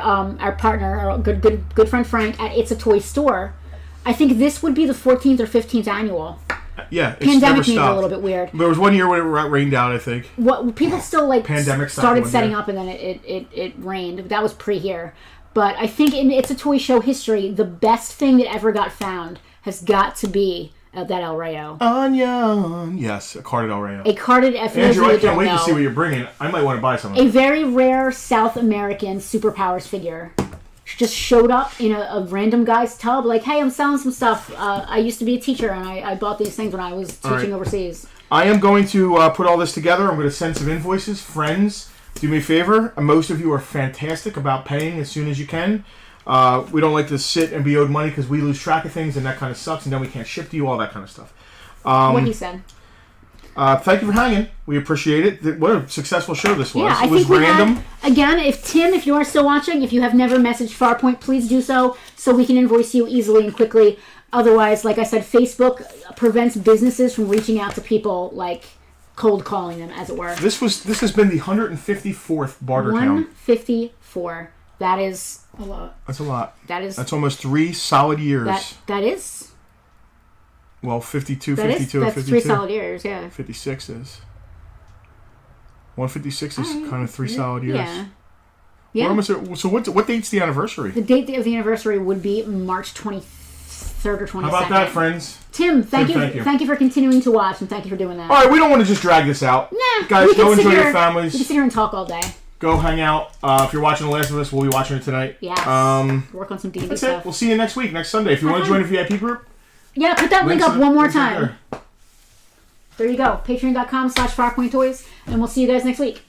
S2: partner, our good friend Frank at It's a Toy Store. I think this would be the 14th or 15th annual.
S3: Yeah, it's
S2: Pandemic
S3: never
S2: made it a
S3: stopped.
S2: little bit weird.
S3: There was one year when it rained out, I think.
S2: What people still like
S3: Pandemic stopped
S2: started
S3: one
S2: setting
S3: year.
S2: up, and then it rained. That was pre here. But I think in It's a Toy Show history, the best thing that ever got found has got to be that El Rayo.
S3: Onion. Yes, a carded El Rayo.
S2: A carded F.
S3: Andrew, I can't wait to see what you're bringing. I might want to buy some of
S2: A
S3: it.
S2: very rare South American superpowers figure. She just showed up in a random guy's tub, like, hey, I'm selling some stuff. I used to be a teacher, and I bought these things when I was teaching overseas.
S3: I am going to put all this together. I'm going to send some invoices. Friends, do me a favor. Most of you are fantastic about paying as soon as you can. We don't like to sit and be owed money because we lose track of things, and that kind of sucks, and then we can't ship to you, all that kind of stuff.
S2: What he said.
S3: Thank you for hanging. We appreciate it. What a successful show this was.
S2: Yeah, I
S3: it was
S2: think we
S3: random.
S2: had, again, if you are still watching, if you have never messaged Farpoint, please do so we can invoice you easily and quickly. Otherwise, like I said, Facebook prevents businesses from reaching out to people, like cold calling them, as it were.
S3: This has been the 154th Bartertown.
S2: 154. That is
S1: A lot.
S3: That's a lot.
S2: That's
S3: almost 3 solid years.
S2: That is.
S3: Well, 52,
S2: That
S3: 52,
S2: is, that's
S3: 52.
S2: 3 solid years, yeah.
S3: 56 is. 156 is kind of 3 solid years.
S2: Yeah.
S3: We're
S2: Yeah.
S3: almost, so what date's the anniversary?
S2: The date of the anniversary would be March 23rd or 22nd.
S3: How about that, friends?
S2: Tim, thank you.
S3: thank you.
S2: Thank you for continuing to watch, and thank you for doing that.
S3: All right, we don't want to just drag this out.
S2: Nah,
S3: Guys,
S2: we can
S3: go
S2: sit
S3: enjoy
S2: here-
S3: your families.
S2: We can sit here and talk all day.
S3: Go hang out. If you're watching The Last of Us, we'll be watching it tonight.
S2: Yes. Work on some D&D
S3: That's
S2: stuff.
S3: it. We'll see you next week, next Sunday. If you want to join a VIP group,
S2: Yeah, put that link
S3: links
S2: up one more
S3: links right
S2: time.
S3: there.
S2: There you go. Patreon.com/FarpointToys, and we'll see you guys next week.